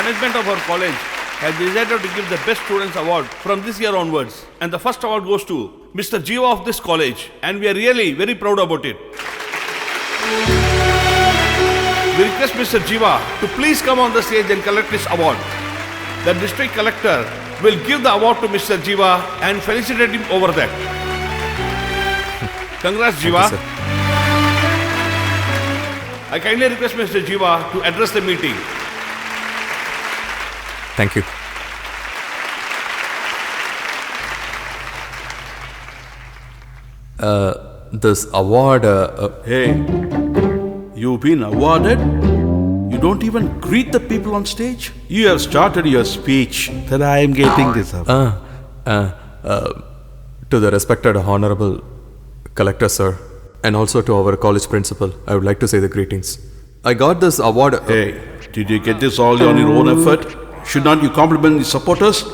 management of our college has decided to give the Best Students Award from this year onwards. And the first award goes to Mr. Jiva of this college. And we are really very proud about it. We request Mr. Jiva to please come on the stage and collect this award. The district collector will give the award to Mr. Jiva and felicitate him over that. Congrats, Jiva. Thank you, sir. I kindly request Mr. Jiva to address the meeting. Thank you. This award. Hey, you've been awarded? You don't even greet the people on stage? You have started your speech that I am getting this up. To the respected Honorable Collector, sir, and also to our college principal, I would like to say the greetings. I got this award. Hey, did you get this all on your own effort? Should not you compliment the supporters?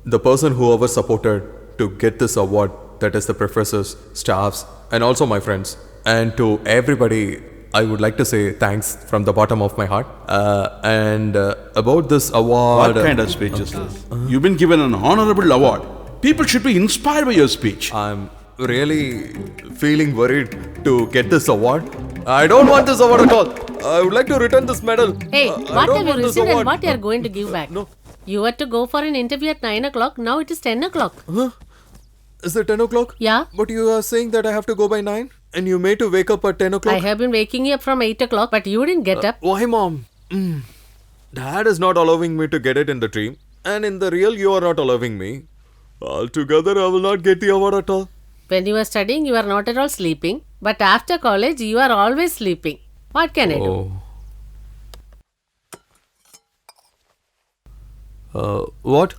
The person whoever supported to get this award, that is the professors, staffs, and also my friends. And to everybody, I would like to say thanks from the bottom of my heart. About this award... What kind of speech is this? You've been given an honorable award. People should be inspired by your speech. I'm really feeling worried to get this award. I don't want this award at all. I would like to return this medal. Hey, I what don't have you want this received and award. what you are going to give back? No. You were to go for an interview at 9 o'clock, now it is 10 o'clock. Huh? Is it 10 o'clock? Yeah. But you are saying that I have to go by 9? And you made to wake up at 10 o'clock? I have been waking you up from 8 o'clock, but you didn't get up. Why, Mom? Dad is not allowing me to get it in the dream. And in the real, you are not allowing me. Altogether, I will not get the award at all. When you are studying, you are not at all sleeping. But after college, you are always sleeping. What can I do? What?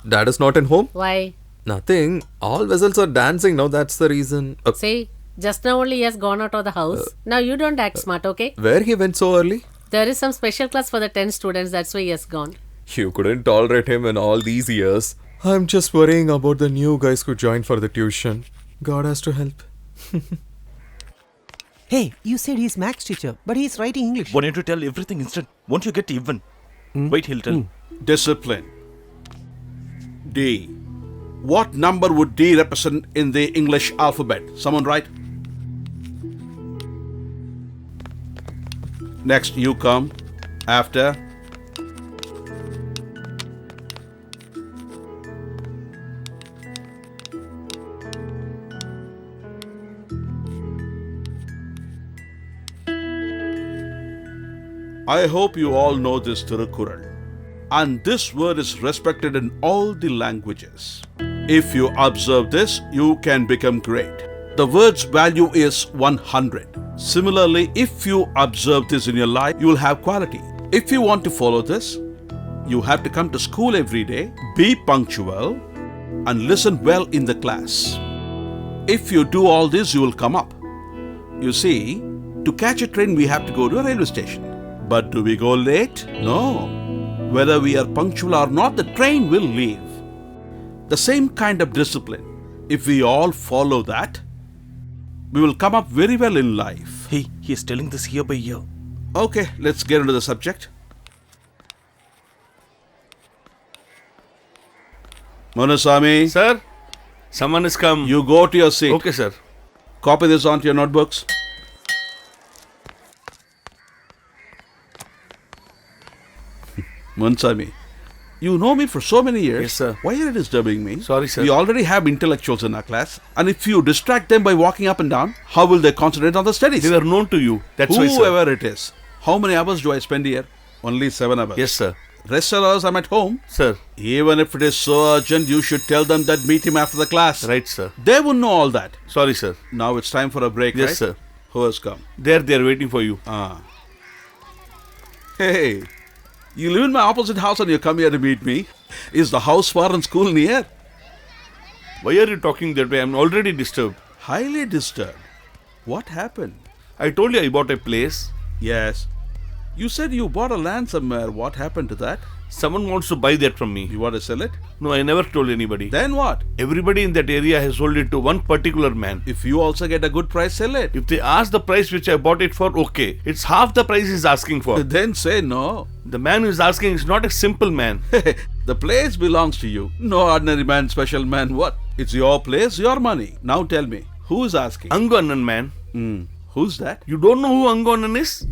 Dad is not in home? Why? Nothing. All vessels are dancing now, that's the reason. See, just now only he has gone out of the house. Now you don't act smart, okay? Where he went so early? There is some special class for the 10 students, that's why he has gone. You couldn't tolerate him in all these years. I'm just worrying about the new guys who joined for the tuition. God has to help. Hey, you said he's Max teacher, but he's writing English. Why don't you tell everything instant? Won't you get even? Wait, he'll tell. Discipline. D. What number would D represent in the English alphabet? Someone write. Next, you come. After. I hope you all know this Tirukkural. And this word is respected in all the languages. If you observe this, you can become great. The word's value is 100. Similarly, if you observe this in your life, you will have quality. If you want to follow this, you have to come to school every day, be punctual, and listen well in the class. If you do all this, you will come up. You see, to catch a train, we have to go to a railway station. But do we go late? No. Whether we are punctual or not, the train will leave. The same kind of discipline, if we all follow that, we will come up very well in life. Hey, he is telling this year by year. Okay, let's get into the subject. Manusami, Sir, someone has come. you go to your seat. Okay, sir. Copy this onto your notebooks. Manusami, you know me for so many years. Yes, sir. Why are you disturbing me? Sorry, sir. We already have intellectuals in our class. And if you distract them by walking up and down, how will they concentrate on the studies? They were known to you. That's why, sir. Whoever it is. How many hours do I spend here? Only 7 hours. Yes, sir. Rest of the hours I'm at home. Sir. Even if it is so urgent, you should tell them that meet him after the class. Right, sir. They wouldn't know all that. Sorry, sir. Now it's time for a break, Yes, right? sir. Who has come? There they are waiting for you. Hey, you live in my opposite house and you come here to meet me. Is the house far and school near? Why are you talking that way? I'm already disturbed. Highly disturbed. What happened? I told you I bought a place. Yes. You said you bought a land somewhere. What happened to that? Someone wants to buy that from me. You want to sell it? No, I never told anybody. Then what? Everybody in that area has sold it to one particular man. If you also get a good price, sell it. If they ask the price which I bought it for, okay. It's half the price he's asking for. Then say no. The man who is asking is not a simple man. The place belongs to you. No ordinary man, special man, what? It's your place, your money. Now tell me, who is asking? Angonan man. Who's that? You don't know who Angonan is?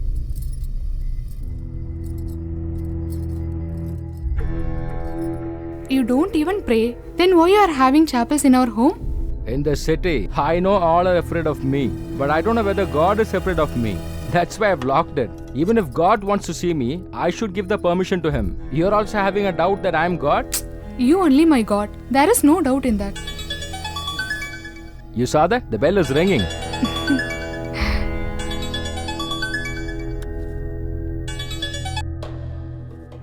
You don't even pray. Then why you are having chapels in our home? In the city, I know all are afraid of me, but I don't know whether God is afraid of me. That's why I've locked it. Even if God wants to see me, I should give the permission to Him. You're also having a doubt that I'm God? You only my God. There is no doubt in that. You saw that? The bell is ringing.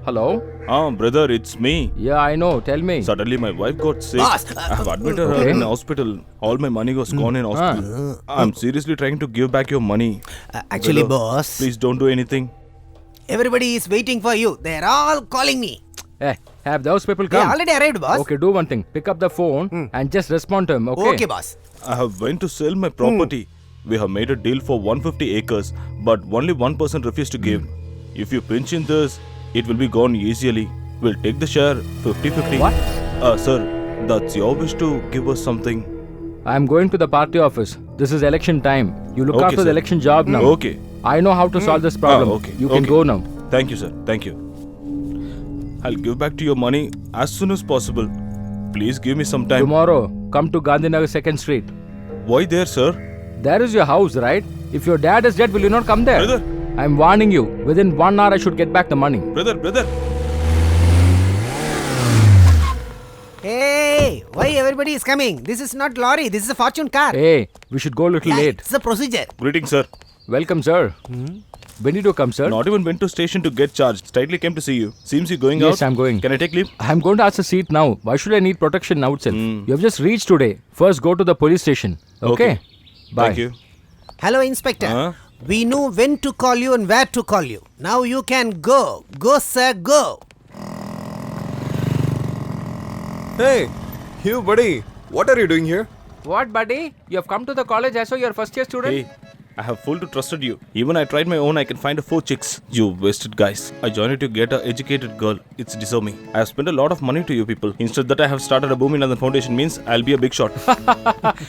Hello? Brother, it's me. Yeah, I know. Tell me. Suddenly my wife got sick. Boss, I have admitted her okay. in hospital. All my money was gone in hospital. I'm seriously trying to give back your money. Actually, Brother, boss, Please don't do anything. everybody is waiting for you. They're all calling me. Hey, have those people They come? already arrived, boss. Okay, do one thing. Pick up the phone and just respond to him, okay? Okay, boss. I have went to sell my property. We have made a deal for 150 acres, but only one person refused to give. If you pinch in this, it will be gone easily. We'll take the share 50-50. What? Sir, that's your wish to give us something. I'm going to the party office. This is election time. You look Okay, after the sir. election job now. Okay. I know how to solve this problem. Okay. You can okay. go now. Thank you, sir. Thank you. I'll give back to your money as soon as possible. Please give me some time. Tomorrow, come to Gandhinagar 2nd Street. Why there, sir? There is your house, right? If your dad is dead, will you not come there? Brother. I'm warning you. Within 1 hour, I should get back the money. Brother. Hey, why everybody is coming? This is not lorry. This is a fortune car. Hey, we should go a little late. It's the procedure. Greetings, sir. Welcome, sir. When did you come, sir? Not even went to station to get charged. Straightly came to see you. Seems you're going out. Yes, I'm going. Can I take leave? I'm going to ask a seat now. Why should I need protection now itself? You have just reached today. First, go to the police station. Okay? Bye. Thank you. Hello, Inspector. Huh? We know when to call you and where to call you. Now you can go. Go, sir, go. Hey, you buddy. What are you doing here? What, buddy? You have come to the college as you're first year student? Hey, I have full to trusted you. Even I tried my own, I can find a 4 chicks. You wasted guys. I joined you to get an educated girl. It's deserve me. I have spent a lot of money to you people. Instead that I have started a boom in the foundation means I'll be a big shot.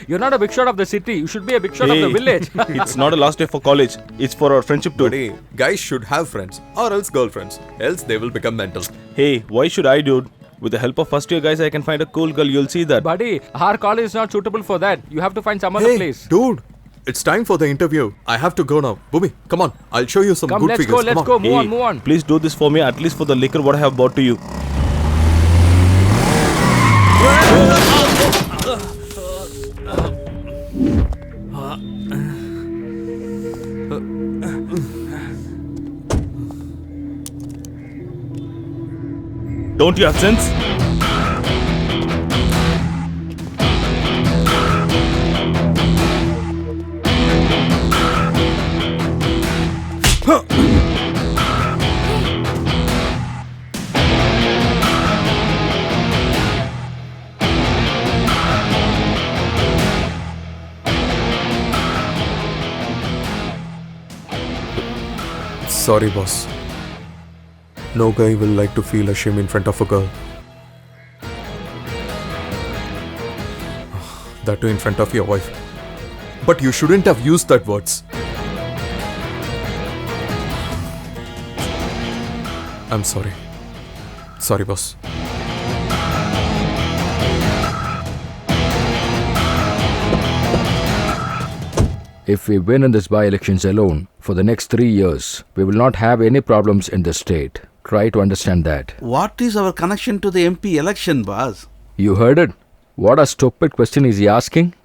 You're not a big shot of the city. You should be a big shot of the village. It's not a last day for college. It's for our friendship too. Buddy, guys should have friends or else girlfriends. Else they will become mental. Hey, why should I, dude? With the help of first year guys, I can find a cool girl. You'll see that. Buddy, our college is not suitable for that. You have to find some other Hey, place. dude. It's time for the interview. I have to go now. Boomy, come on. I'll show you some Come, good let's figures. go, let's come go. on. Move on, Hey, move on. Please do this for me, at least for the liquor what I have bought to you. Don't you have sense? Sorry, boss. No guy will like to feel ashamed in front of a girl. That too in front of your wife. But you shouldn't have used that words. I'm sorry. Sorry, boss. If we win in this by-elections alone, for the next 3 years, we will not have any problems in the state. Try to understand that. What is our connection to the MP election, boss? You heard it? What a stupid question is he asking?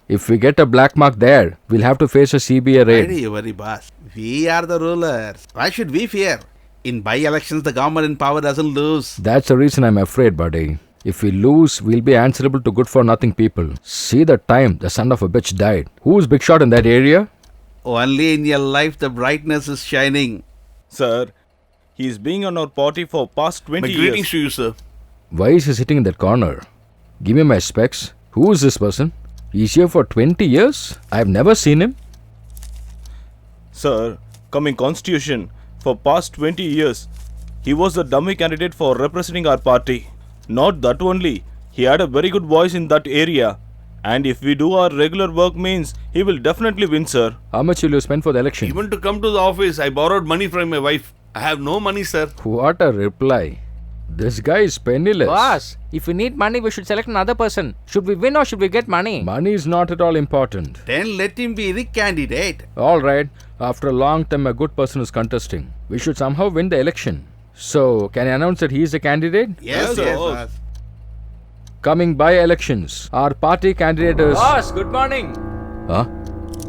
If we get a black mark there, we'll have to face a CBA raid. Very worry, boss. We are the rulers. Why should we fear? In by-elections, the government in power doesn't lose. That's the reason I'm afraid, buddy. If we lose, we'll be answerable to good-for-nothing people. See the time the son of a bitch died. Who's big shot in that area? Only in your life the brightness is shining. Sir, he is being on our party for past 20 My years. greetings to you, sir. Why is he sitting in that corner? Give me my specs. Who is this person? He's here for 20 years? I've never seen him. Sir, coming constitution, for past 20 years, he was the dummy candidate for representing our party. Not that only, he had a very good voice in that area. And if we do our regular work means, he will definitely win, sir. How much will you spend for the election? Even to come to the office, I borrowed money from my wife. I have no money, sir. What a reply. This guy is penniless. Boss, if we need money, we should select another person. Should we win or should we get money? Money is not at all important. Then let him be the candidate. Alright, after a long time, a good person is contesting. We should somehow win the election. So, can I announce that he is a candidate? Yes, Yes, boss. Coming by elections, our party candidate is. Boss, good morning. Huh?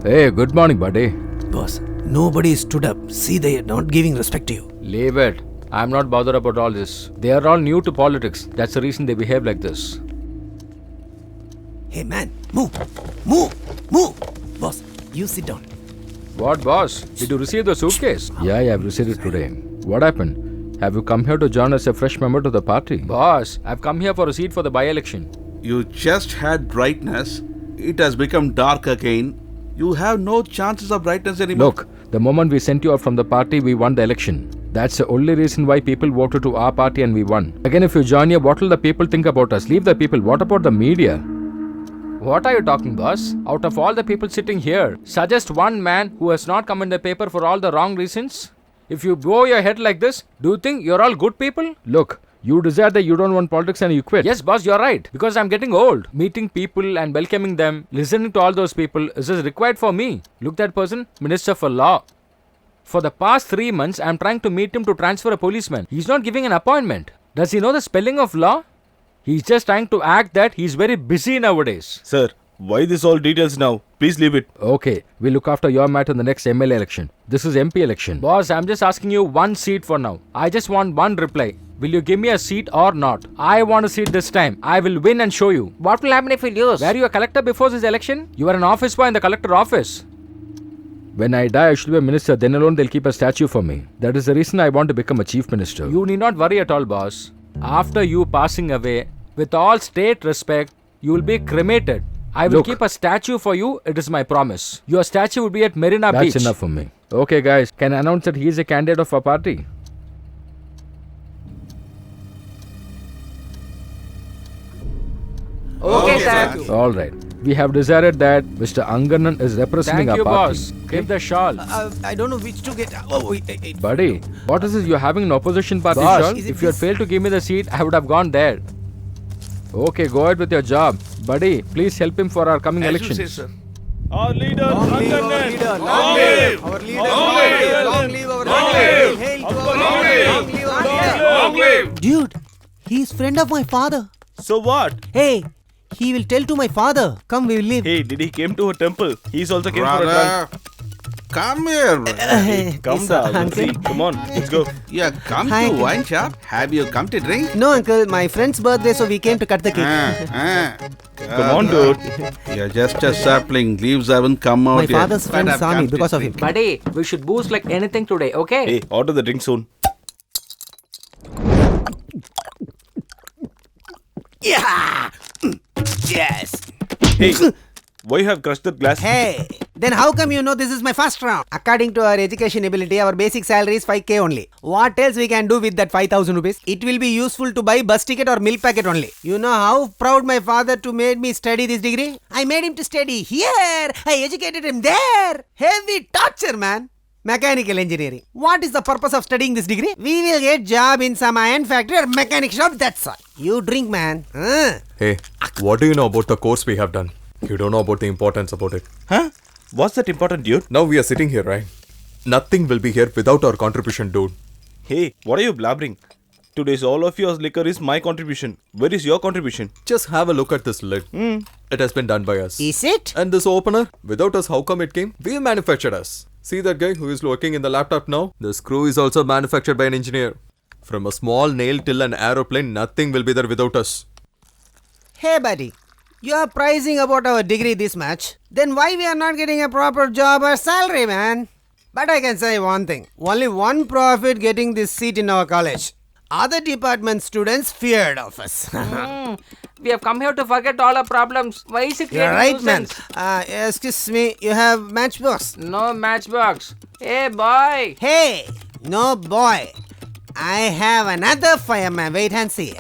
Hey, good morning, buddy. Boss, nobody stood up. See, they are not giving respect to you. Leave it. I'm not bothered about all this. They are all new to politics. That's the reason they behave like this. Hey man, move, move, move. Boss, you sit down. What, boss? Did you receive the suitcase? Yeah, I've received it today. What happened? Have you come here to join as a fresh member to the party? Boss, I've come here for a seat for the by-election. You just had brightness. It has become dark again. You have no chances of brightness anymore. Look, the moment we sent you out from the party, we won the election. That's the only reason why people voted to our party and we won. Again, if you join here, what will the people think about us? Leave the people. What about the media? What are you talking, boss? Out of all the people sitting here, suggest one man who has not come in the paper for all the wrong reasons? If you bow your head like this, do you think you're all good people? Look, you decide that you don't want politics and you quit. Yes, boss, you're right. Because I'm getting old. Meeting people and welcoming them, listening to all those people is just required for me. Look that person, Minister for Law. For the past 3 months, I'm trying to meet him to transfer a policeman. He's not giving an appointment. Does he know the spelling of law? He's just trying to act that he's very busy nowadays. Sir, why this all details now? Please leave it. Okay, we'll look after your matter in the next MLA election. This is MP election. Boss, I'm just asking you one seat for now. I just want one reply. Will you give me a seat or not? I want a seat this time. I will win and show you. What will happen if we lose? Were you a collector before this election? You were an office boy in the collector office. When I die, I should be a minister. Then alone they'll keep a statue for me. That is the reason I want to become a chief minister. You need not worry at all, boss. After you passing away, with all state respect, you will be cremated. I will keep a statue for you. It is my promise. Your statue will be at Marina Beach. That's enough for me. Okay, guys. Can I announce that he is a candidate of our party? Okay, sir. All right. We have decided that Mr. Anganan is representing Thank our you, party. boss. Give the shawl. I don't know which to get. Oh, wait. Buddy, what is this? You're having an opposition party Boss, shawl? is it If you had this? failed to give me the seat, I would have gone there. Okay, go ahead with your job. Buddy, please help him for our coming As you elections. say, sir. Our leader, Anganan. Long live! Our leader, Long live! long live our Long leader. live! Hail to our Long leader. live! Long live our leader. Long live! Dude, he's friend of my father. So what? Hey, he will tell to my father. Come, we will leave. Hey, did he came to a temple? He's also came for a Brother, drunk. come here. Come Yes, down. uncle. See, come on, let's go. Yeah, come Hi, to uncle. wine shop. Have you come to drink? No, uncle, my friend's birthday, so we came to cut the cake. Come on, dude. You're just a sapling. Leaves haven't come out My yet. father's But friend I've saw me come to because of him. drink. Buddy, we should boost like anything today, okay? Hey, order the drink soon. Yeah! Yes! Hey, why you have crushed that glass? Hey, then how come you know this is my first round? According to our education ability, our basic salary is 5k only. What else we can do with that 5,000 rupees? It will be useful to buy bus ticket or milk packet only. You know how proud my father to made me study this degree? I made him to study here. I educated him there. Heavy torture, man. Mechanical engineering. What is the purpose of studying this degree? We will get job in some iron factory or mechanic shop, that's all. You drink, man. Hey, what do you know about the course we have done? You don't know about the importance about it. Huh? What's that important, dude? Now we are sitting here, right? Nothing will be here without our contribution, dude. Hey, what are you blabbering? Today's all of your liquor is my contribution. Where is your contribution? Just have a look at this lid. It has been done by us. Is it? And this opener, without us, how come it came? We manufactured us. See that guy who is working in the laptop now? The screw is also manufactured by an engineer. From a small nail till an aeroplane, nothing will be there without us. Hey buddy, you are pricing about our degree this much. Then why we are not getting a proper job or salary, man? But I can say one thing. Only one prophet getting this seat in our college. Other department students feared of us. We have come here to forget all our problems. Why is it You're creating right, man. nuisance? Excuse me, you have matchbox? No matchbox. Hey, boy. Hey, no boy. I have another fireman. Wait and see.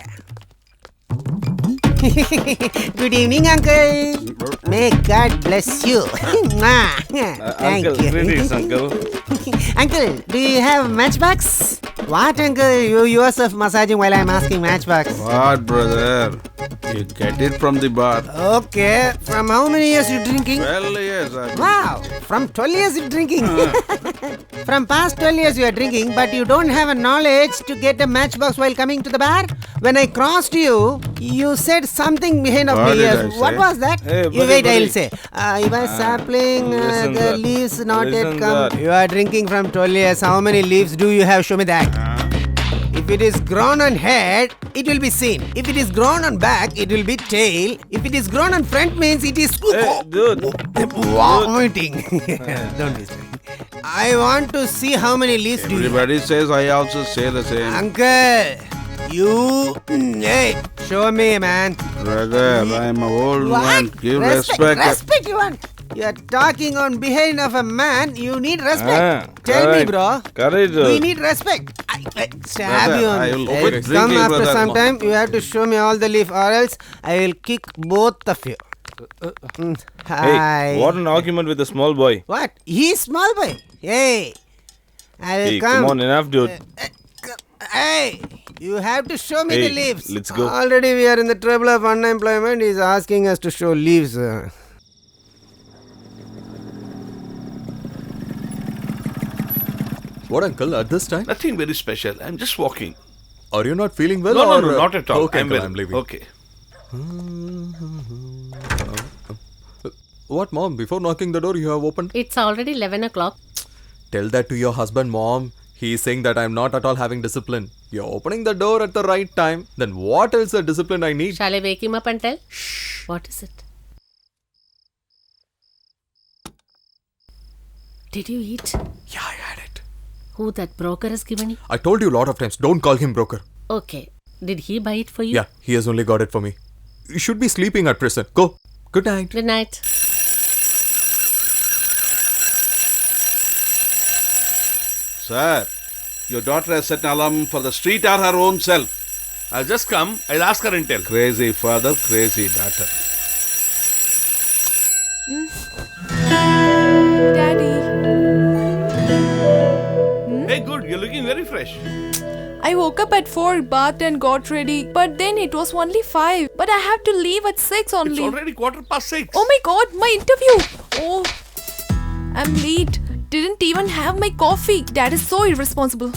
Good evening, uncle. May God bless you. Thank Uncle, you. greetings, uncle. Uncle, do you have matchbox? What, uncle? You yourself massaging while I'm asking matchbox. What, brother? You get it from the bar. Okay. From how many years you drinking? Well, yes. Wow. From 12 years you drinking. From past 12 years you are drinking, but you don't have a knowledge to get a matchbox while coming to the bar. When I crossed you, you said something behind of What me did ears. I What say? was that? Hey, You buddy, wait, buddy. I'll say. You are sapling, listen the that. leaves not yet Listen come. that. You are drinking from 12 years. How many leaves do you have? Show me that. If it is grown on head, it will be seen. If it is grown on back, it will be tail. If it is grown on front, means it is Hey, dude. vomiting. Don't disturb. I want to see how many leaves do you have. Everybody says I also say the same. Uncle, you... Hey, show me, man. Brother, I'm an old What? man. Give respect. Respect you want. You are talking on behalf of a man. You need respect. Tell me, correct. bro. Correct, We dude. need respect. I stab Brother, you I on will the quit head. Come drinking, after brother. some time. You have to show me all the leaf, or else I will kick both of you. Hi. Hey, what an argument with a small boy. What? He's small boy. Hey. I will Hey, come on, enough, dude. Hey, you have to show me Hey, the leaves. let's go. Already we are in the trouble of unemployment. He's asking us to show leaves. What, uncle, at this time? Nothing very special. I'm just walking. Are you not feeling well? No, or, no, not at all. Okay, uncle, well. I'm leaving. Okay. What, mom? Before knocking the door, you have opened? It's already 11 o'clock. Tell that to your husband, mom. He is saying that I'm not at all having discipline. You're opening the door at the right time. Then what else a discipline I need? Shall I wake him up and tell? What is it? Did you eat? Yeah, I had it. Who that broker has given you? I told you a lot of times, don't call him broker. Okay. Did he buy it for you? Yeah, he has only got it for me. You should be sleeping at present. Go. Good night. Good night. Sir, your daughter has set an alarm for the street or her own self. I'll just come. I'll ask her and tell. Crazy father, crazy daughter. Daddy. Hey, good. You're looking very fresh. I woke up at 4, bathed and got ready. But then it was only 5. But I have to leave at 6 It's only. already 6:15. Oh my god, my interview! Oh, I'm late. Didn't even have my coffee. Dad is so irresponsible.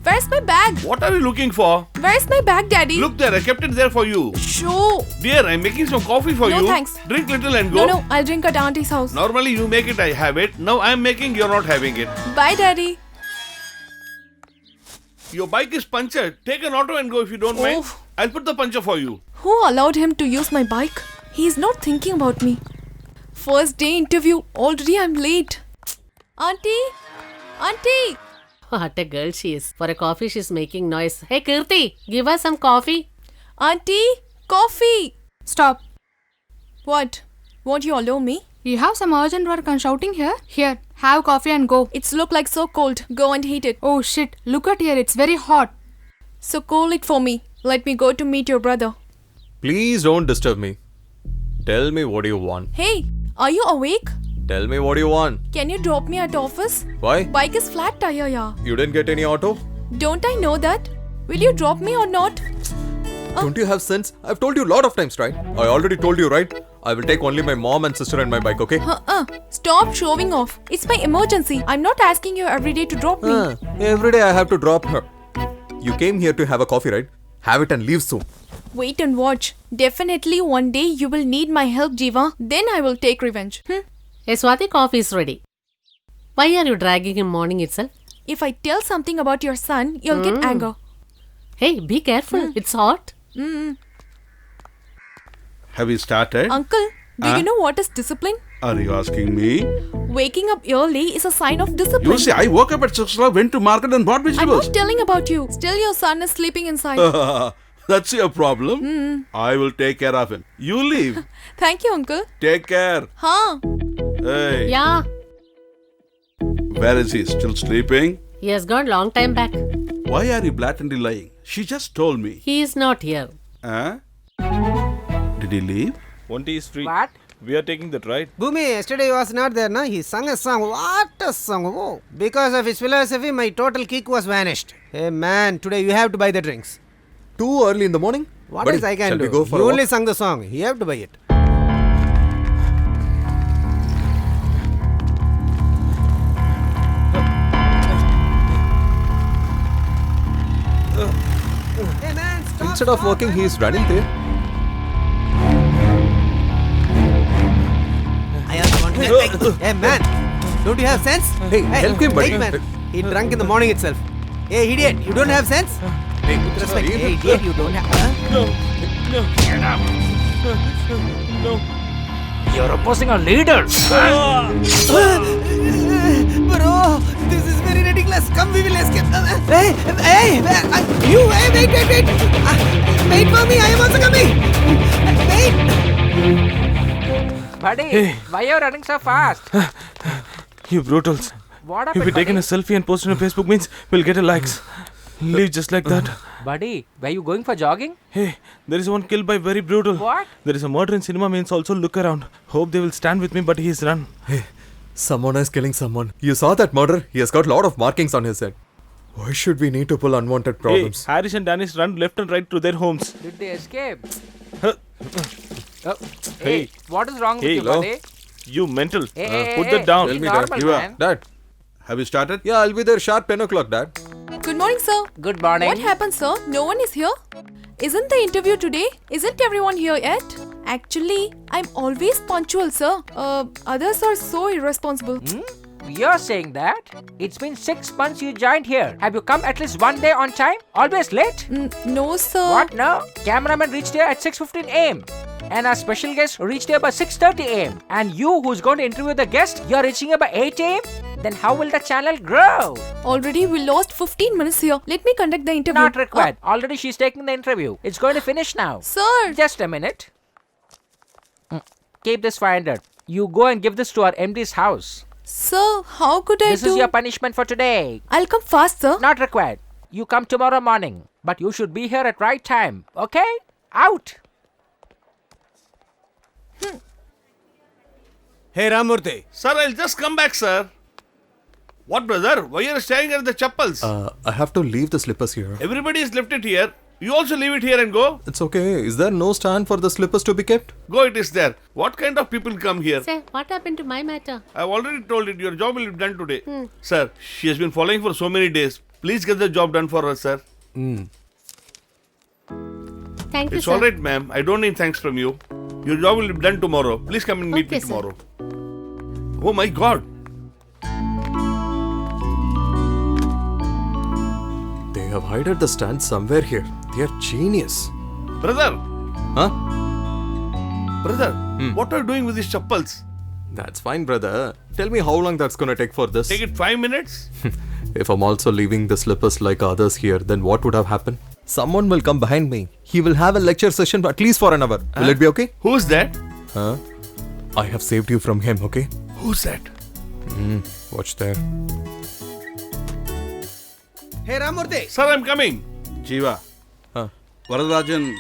Where's my bag? What are you looking for? Where's my bag, Daddy? Look there. I kept it there for you. Show. Dear, I'm making some coffee for No, you. thanks. Drink little and go. No, I'll drink at Auntie's house. Normally you make it, I have it. Now I'm making, you're not having it. Bye, Daddy. Your bike is punctured. Take an auto and go if you don't mind. Oh. I'll put the puncture for you. Who allowed him to use my bike? He's not thinking about me. First day interview. Already I'm late. Auntie? Auntie? What a girl she is. For a coffee, she's making noise. Hey, Kirti, give us some coffee. Auntie? Coffee! Stop. What? Won't you allow me? You have some urgent work and shouting here? Here, have coffee and go. It's look like so cold. Go and heat it. Oh shit, look at here, it's very hot. So cool it for me. Let me go to meet your brother. Please don't disturb me. Tell me what you want. Hey, are you awake? Tell me what you want. Can you drop me at office? Why? Bike is flat tire, yeah. You didn't get any auto? Don't I know that? Will you drop me or not? Don't you have sense? I've told you a lot of times, right? I already told you, right? I will take only my mom and sister and my bike, okay? Stop showing off. It's my emergency. I'm not asking you every day to drop me. Every day I have to drop her. You came here to have a coffee, right? Have it and leave soon. Wait and watch. Definitely one day you will need my help, Jiva. Then I will take revenge. Hey, Swati, coffee is ready. Why are you dragging him morning itself? If I tell something about your son, you'll get anger. Hey, be careful. It's hot. Have you started? Uncle, do you know what is discipline? Are you asking me? Waking up early is a sign of discipline. You see, I woke up at 6 o'clock, went to market and bought I'm vegetables. not telling about you. Still, your son is sleeping inside. That's your problem. I will take care of him. You leave. Thank you, uncle. Take care. Huh? Hey, Yeah, where is he? Still sleeping? he has gone long time back. Why are you blatantly lying? She just told me. He is not here. Huh? Did he leave? One tea is free. What? We are taking that, right? Bhumi, yesterday he was not there, na? He sang a song. What a song. Oh. Because of his philosophy, my total kick was vanished. Hey man, today you have to buy the drinks. Too early in the morning? What Buddy, else I can shall do? we go for You a only walk? sung the song. You have to buy it. Hey man, stop, Instead of stop, working, man. he is running there. I also want to. Hey man, don't you have sense? Hey, help him, buddy. Wait, man. He drunk in the morning itself. Hey idiot, you don't have sense? Hey, With respect. leave Hey him. idiot, you don't have. Huh? No. You're opposing a leader. Bro, this is very ridiculous. Come, we will escape. Hey, you, wait. Wait for me, I am also coming. Wait. Buddy, why are you running so fast? You brutals. What If happened, we taken a buddy? selfie and post it on Facebook means we'll get a likes. Leave just like that. Buddy, were you going for jogging? Hey, there is one killed by very brutal. What? There is a murder in cinema means also look around. Hope they will stand with me, but he is run. Someone is killing someone. You saw that murder? He has got a lot of markings on his head. Why should we need to pull unwanted problems? Hey, Harris and Dennis run left and right to their homes. Did they escape? Huh. Oh, Hey. hey, what is wrong with Hey, you, hello? buddy? You mental. Hey, Put hey, that down. be Tell me, normal, Dad. You are- man. Dad. Have you started? Yeah, I'll be there sharp 10 o'clock, Dad. Good morning, sir. Good morning. What happened, sir? No one is here? Isn't the interview today? Isn't everyone here yet? Actually, I'm always punctual, sir. Others are so irresponsible. You're saying that? It's been 6 months you joined here. Have you come at least one day on time? Always late? No, sir. What? No. Cameraman reached here at 6:15 a.m. And our special guest reached here by 6:30 a.m. And you, who's going to interview the guest, you're reaching here by 8 a.m. Then how will the channel grow? Already we lost 15 minutes here. Let me conduct the interview. Not required. Already she's taking the interview. It's going to finish now. Sir. Just a minute. Keep this 500. You go and give this to our MD's house. Sir, how could I This do? is your punishment for today. I'll come fast, sir. Not required. You come tomorrow morning. But you should be here at right time. Okay? Out. Hey Ramurthy. Sir, I'll just come back, sir. What, brother? Why are you staring at the chappals? I have to leave the slippers here. Everybody has left it here. You also leave it here and go. It's okay. Is there no stand for the slippers to be kept? Go, it is there. What kind of people come here? Say, what happened to my matter? I've already told it. Your job will be done today. Sir, she has been following for so many days. Please get the job done for her, sir. Thank you, It's sir. all right, ma'am. I don't need thanks from you. Your job will be done tomorrow. Please come and meet Okay, me sir. tomorrow. Oh my God. They have hidden the stand somewhere here. They are genius. Brother, Huh? brother, what are you doing with these chappals? That's fine, brother. Tell me how long that's gonna take for this. Take it 5 minutes? If I'm also leaving the slippers like others here, then what would have happened? Someone will come behind me. He will have a lecture session at least for an hour. Will it be okay? Who's that? Huh? I have saved you from him, okay? Who's that? Watch there. Hey Ramurthy. Sir, I'm coming. Jiva. Huh? Varadarajan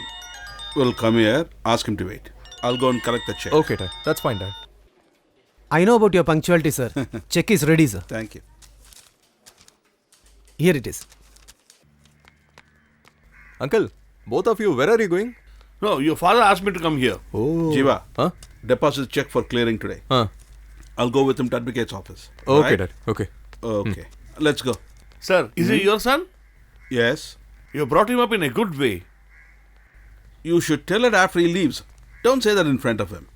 will come here. Ask him to wait. I'll go and collect the check. Okay, Dad. That's fine, Dad. I know about your punctuality, sir. Check is ready, sir. Thank you. Here it is. Uncle, both of you, where are you going? No, your father asked me to come here. Oh. Jiva, Huh? deposit check for clearing today. Huh? I'll go with him to advocate's office. Okay, Right? Dad. Okay. Okay. Let's go. Sir, is he your son? Yes. You brought him up in a good way. You should tell it after he leaves. Don't say that in front of him.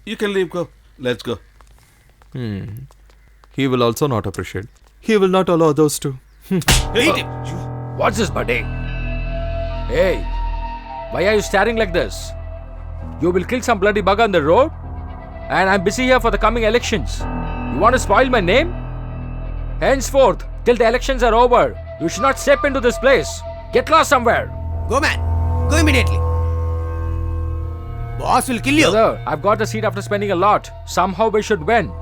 You can leave. Go. Let's go. He will also not appreciate. He will not allow those to. What's this, buddy? Hey, why are you staring like this? You will kill some bloody bug on the road? and I'm busy here for the coming elections. You want to spoil my name? Henceforth, till the elections are over, you should not step into this place. Get lost somewhere. Go, man. Go immediately. Boss will kill you. Brother, I've got the seat after spending a lot. Somehow we should win.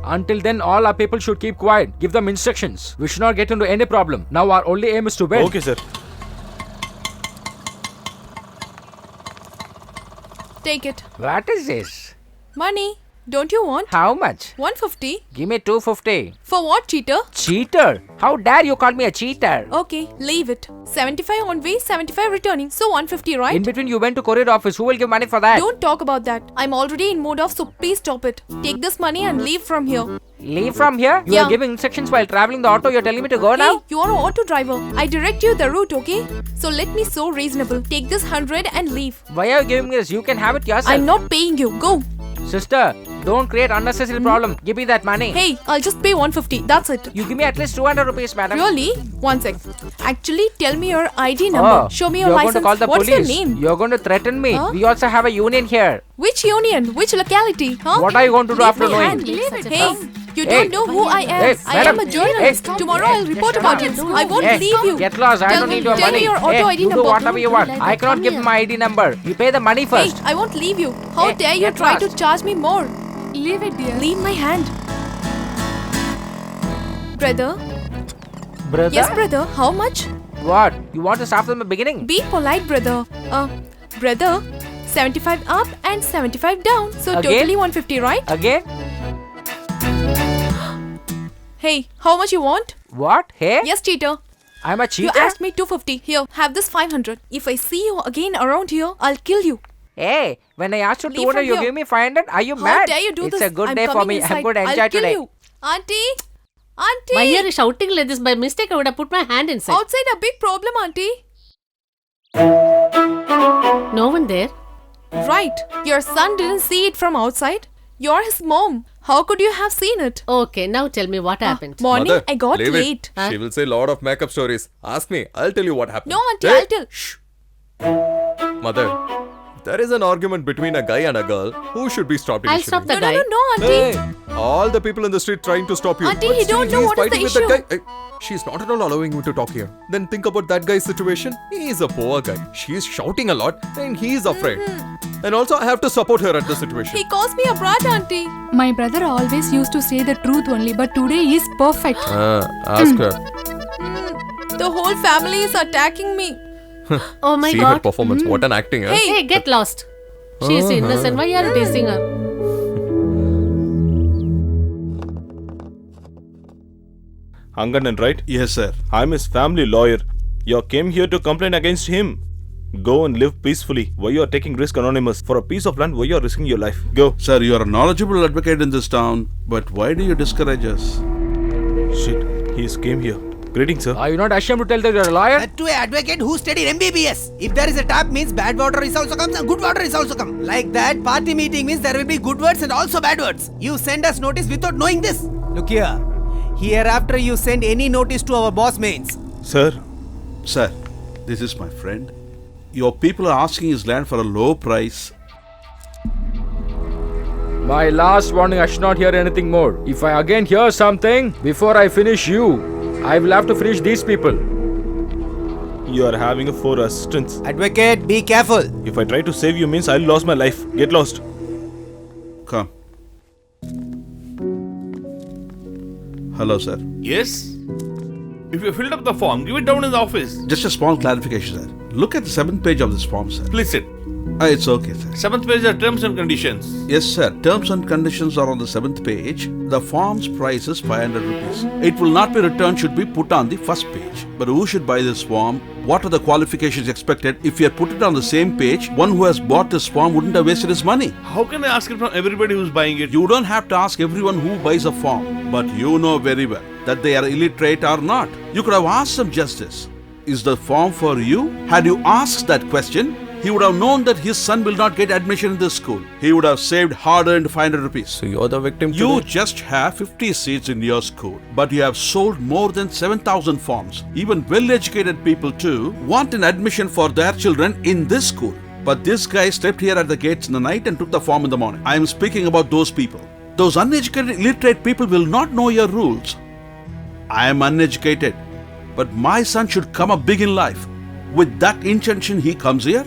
Until then, all our people should keep quiet. Give them instructions. We should not get into any problem. Now our only aim is to win. Okay, sir. Take it. What is this? Money. Don't you want? How much? 150. Give me 250. For what, cheater? Cheater? How dare you call me a cheater? Okay, leave it. 75 on way, 75 returning. So 150, right? In between, you went to courier office. Who will give money for that? Don't talk about that. I'm already in mood off, so please stop it. Take this money and leave from here. Leave from here? You Yeah. are giving instructions while traveling the auto. You're telling me to go Hey, now? you are an auto driver. I direct you the route, okay? So let me so reasonable. Take this 100 and leave. Why are you giving me this? You can have it yourself. I'm not paying you. Go. Sister, don't create unnecessary problem. Give me that money. Hey, I'll just pay 150. That's it. You give me at least 200 rupees, madam. Really? One sec. Actually, tell me your ID number. Oh, Show me your you're license. going to call the What's police. your name? You're going to threaten me. Huh? We also have a union here. Which union? Which locality? Huh? What are you going to do Leave after my knowing? hand. Leave it. Hey, you Hey. don't know who I am. Hey, I am madam. a journalist. Hey. Tomorrow I'll report Hey, about it. I won't Hey, leave you. Get lost. I Tell don't me- need your tell money. me your auto Hey, ID you do number. whatever you want. Don't I cannot come give here. my ID number. You pay the money Hey, first. I won't leave you. How Hey, dare you get try lost. to charge me more? Leave it, dear. Leave my hand. Brother? Brother? Yes, brother. How much? What? You want to start from the beginning? Be polite, brother. Brother, 75 up and 75 down. So Again? totally 150, right? Again? Hey, how much you want? What? Hey? Yes, cheater. I'm a You cheater? asked me 250. Here, have this 500. If I see you again around here, I'll kill you. Hey, when I asked you Leave 200, from you here. give me 500? Are you How mad? dare you do it's this? a good I'm day for coming me. inside. I'm going to I'll enjoy kill today. you. Auntie? Auntie? Why are you shouting like this? By mistake, I would have put my hand inside. Outside a big problem, auntie. No one there. Right. Your son didn't see it from outside. You're his mom. How could you have seen it? Okay, now tell me what happened. Morning, Mother, I got leave it. late. Huh? She will say a lot of makeup stories. Ask me. I'll tell you what happened. No, auntie, Hey, I'll tell. Mother, there is an argument between a guy and a girl. Who should be stopped I'll initially? stop the No, guy. no, auntie. Hey, all the people in the street trying to stop you. Auntie, But he still don't know he is what is fighting the with that issue. guy. Hey, she's not at all allowing me to talk here. Then think about that guy's situation. He is a poor guy. She is shouting a lot and he is afraid. And also I have to support her at the situation. He calls me a brat, auntie. My brother always used to say the truth only, but today he is perfect. Ask her. The whole family is attacking me. Oh my See her god. performance. What an acting. Huh? Hey, get lost. She is innocent. Why are you teasing her? Anganan, right? Yes, sir. I'm his family lawyer. You came here to complain against him. Go and live peacefully. Why you are taking risk, Anonymous? For a piece of land, why you are risking your life? Go. Sir, you are a knowledgeable advocate in this town, but why do you discourage us? Shit, he came here. Greetings, sir. Are you not ashamed to tell that you're a lawyer? That to an advocate who studied MBBS. If there is a tap means bad water is also comes and good water is also come. Like that, party meeting means there will be good words and also bad words. You send us notice without knowing this. Look here. Hereafter you send any notice to our boss mains. Sir, Sir, this is my friend. Your people are asking his land for a low price. My last warning, I should not hear anything more. If I again hear something, before I finish you, I will have to finish these people. you are having a 4 assistants. Advocate, be careful. If I try to save you means I'll lose my life. Get lost. Come. Hello, sir. Yes? If you filled up the form, give it down in the office. Just a small clarification, sir. Look at the 7th page of this form, sir. Please sit. It's okay, sir. 7th page are terms and conditions. Yes, sir. Terms and conditions are on the 7th page. The form's price is 500 rupees. It will not be returned should be put on the first page. But who should buy this form? What are the qualifications expected? If you had put it on the same page, one who has bought this form wouldn't have wasted his money. How can I ask it from everybody who's buying it? You don't have to ask everyone who buys a form, but you know very well that they are illiterate or not. You could have asked them just this. Is the form for you? Had you asked that question, he would have known that his son will not get admission in this school. He would have saved hard-earned 500 rupees. So you're the victim You today? just have 50 seats in your school, but you have sold more than 7,000 forms. Even well-educated people too want an admission for their children in this school. But this guy slept here at the gates in the night and took the form in the morning. I am speaking about those people. Those uneducated, illiterate people will not know your rules. I am uneducated, but my son should come up big in life. With that intention, he comes here.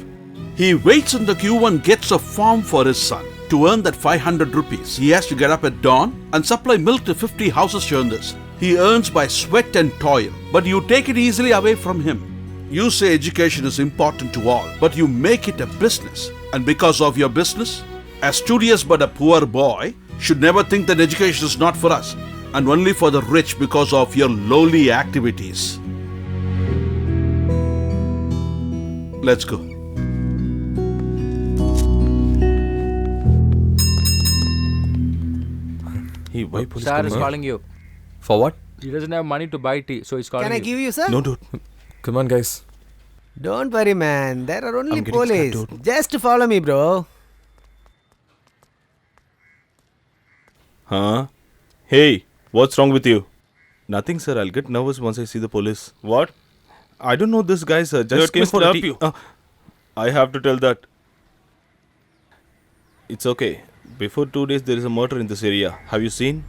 He waits in the queue and gets a form for his son. To earn that 500 rupees, he has to get up at dawn and supply milk to 50 houses here in this. He earns by sweat and toil, but you take it easily away from him. You say education is important to all, but you make it a business. And because of your business, a studious but a poor boy should never think that education is not for us, and only for the rich because of your lowly activities. Let's go. Why police Sir coming? is calling you. For what? He doesn't have money to buy tea, so he's calling Can I you. give you, sir? No, dude. Come on, guys. Don't worry, man. There are only I'm getting police. scared, dude. Just follow me, bro. Huh? Hey, what's wrong with you? Nothing, sir. I'll get nervous once I see the police. What? I don't know this guy, sir. Just came for a tea. I have to tell that. It's okay. Before 2 days, there is a murder in this area. Have you seen?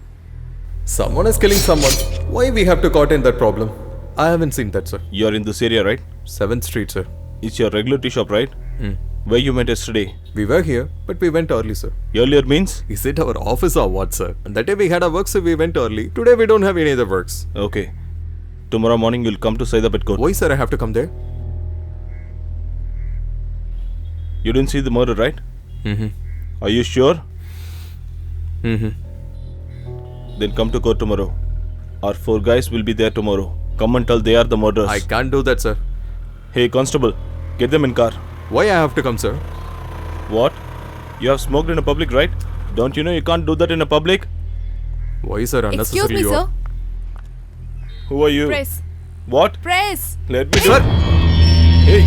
Someone is killing someone. Why we have to caught in that problem? I haven't seen that, sir. You're in this area, right? 7th Street, sir. It's your regular tea shop, right? Where you met yesterday? We were here, but we went early, sir. Earlier means? Is it our office or what, sir? And that day we had our work, so we went early. Today we don't have any other works. Okay. Tomorrow morning you'll come to Saidapet Court. Why, sir, I have to come there? You didn't see the murder, right? Mm-hmm. Are you sure? Mm-hmm. Then come to court tomorrow. Our 4 guys will be there tomorrow. Come and tell they are the murderers. I can't do that, sir. Hey, constable, get them in car. Why I have to come, sir? What? You have smoked in a public, right? Don't you know you can't do that in a public? Why, sir, Excuse unnecessarily me, you sir. are- Who are you? Press. What? Press. Let me do it. Hey,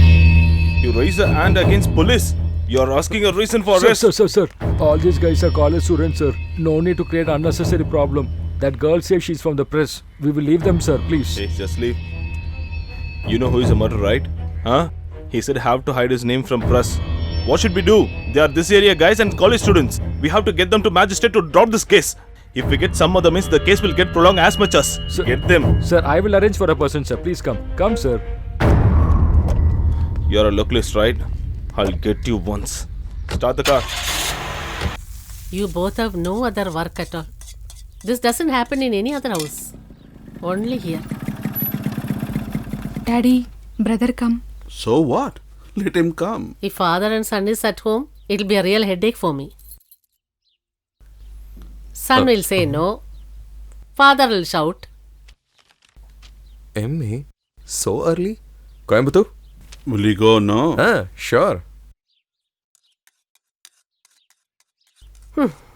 you raise a hand against police. You're asking a reason for Sir, arrest. sir. All these guys are college students, sir. No need to create unnecessary problem. That girl says she's from the press. We will leave them, sir, please. Hey, just leave. You know who is a murderer, right? Huh? He said have to hide his name from press. What should we do? They are this area guys and college students. We have to get them to magistrate to drop this case. If we get some other means, the case will get prolonged as much as. Sir, Get them. Sir, I will arrange for a person, sir. Please come. Come, sir. You're a localist, right? I'll get you once. Start the car. You both have no other work at all. This doesn't happen in any other house. Only here. Daddy, brother come. So what? Let him come. If father and son is at home, it'll be a real headache for me. Son will say no. Father will shout. MA? So early? Coimbatore? Will he go? No. Sure.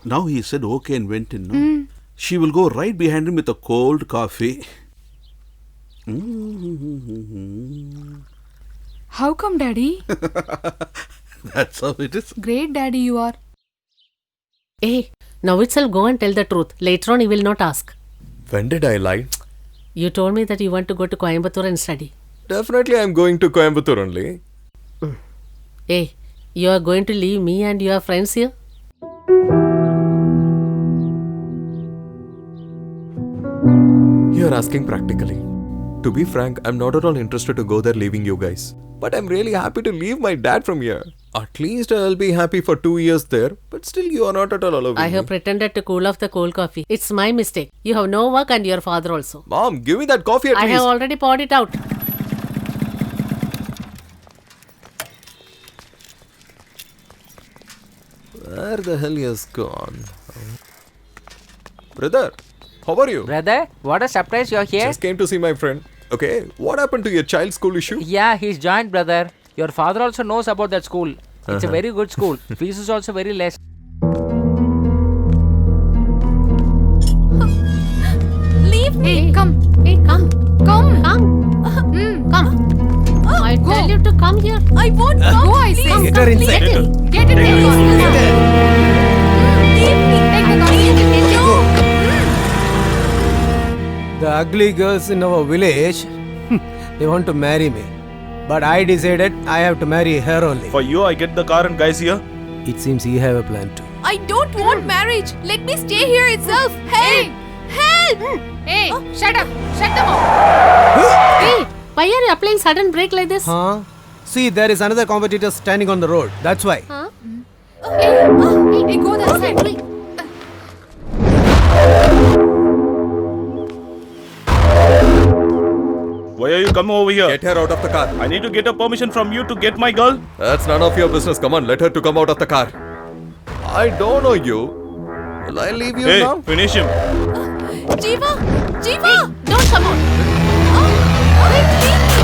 Now he said okay and went in. No? She will go right behind him with a cold coffee. How come, Daddy? That's how it is. Great, Daddy, you are. Hey, now itself go and tell the truth. Later on, he will not ask. When did I lie? You told me that you want to go to Coimbatore and study. Definitely I'm going to Coimbatore only. Hey, you are going to leave me and your friends here? You're asking practically. To be frank, I'm not at all interested to go there leaving you guys. But I'm really happy to leave my dad from here. At least I'll be happy for 2 years there. But still you are not at all allowing I have me. pretended to cool off the cold coffee. It's my mistake. You have no work and your father also. Mom, give me that coffee at I least. have already poured it out. Where the hell he has gone? Brother, how are you? Brother, what a surprise you're here. Just came to see my friend. Okay, what happened to your child's school issue? Yeah, he's joined, brother. Your father also knows about that school. It's a very good school. Fees is also very less. Leave me. Hey, come. Hey, come. Come. Come. Come. I tell you to come here. I won't come. Go, I say. Get her inside. Get in. Get it. Leave me. Take the coffee. The ugly girls in our village, they want to marry me. But I decided I have to marry her only. For you, I get the car and guys here. It seems you have a plan too. I don't want marriage. Let me stay here itself. Help! Help! Hey, shut up. Shut them up. Hey, why are you applying sudden brake like this? Huh? See, there is another competitor standing on the road. That's why. Huh? Hey, go that side. Why are you coming over here? Get her out of the car. I need to get a permission from you to get my girl. That's none of your business. Come on, let her to come out of the car. I don't know you. Will I leave you Hey, now? finish him. Jiva! Jiva! Don't come out. Wait, leave me.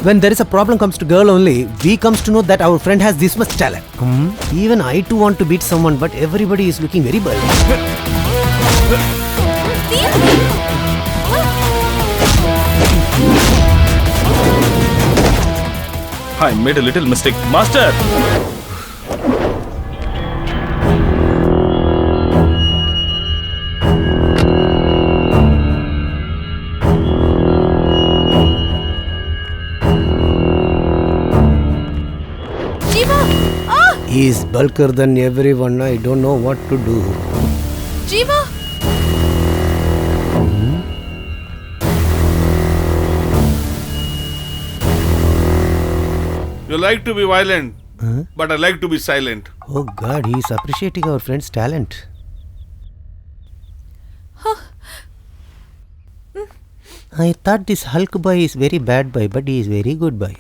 When there is a problem comes to girl only, we comes to know that our friend has this much talent. Even I too want to beat someone, but everybody is looking very bad. Leave me. I made a little mistake. Master! Jiva! Ah! He is bulkier than everyone. I don't know what to do. Jiva! You like to be violent, but I like to be silent. Oh God, he is appreciating our friend's talent. I thought this Hulk boy is very bad boy, but he is very good boy.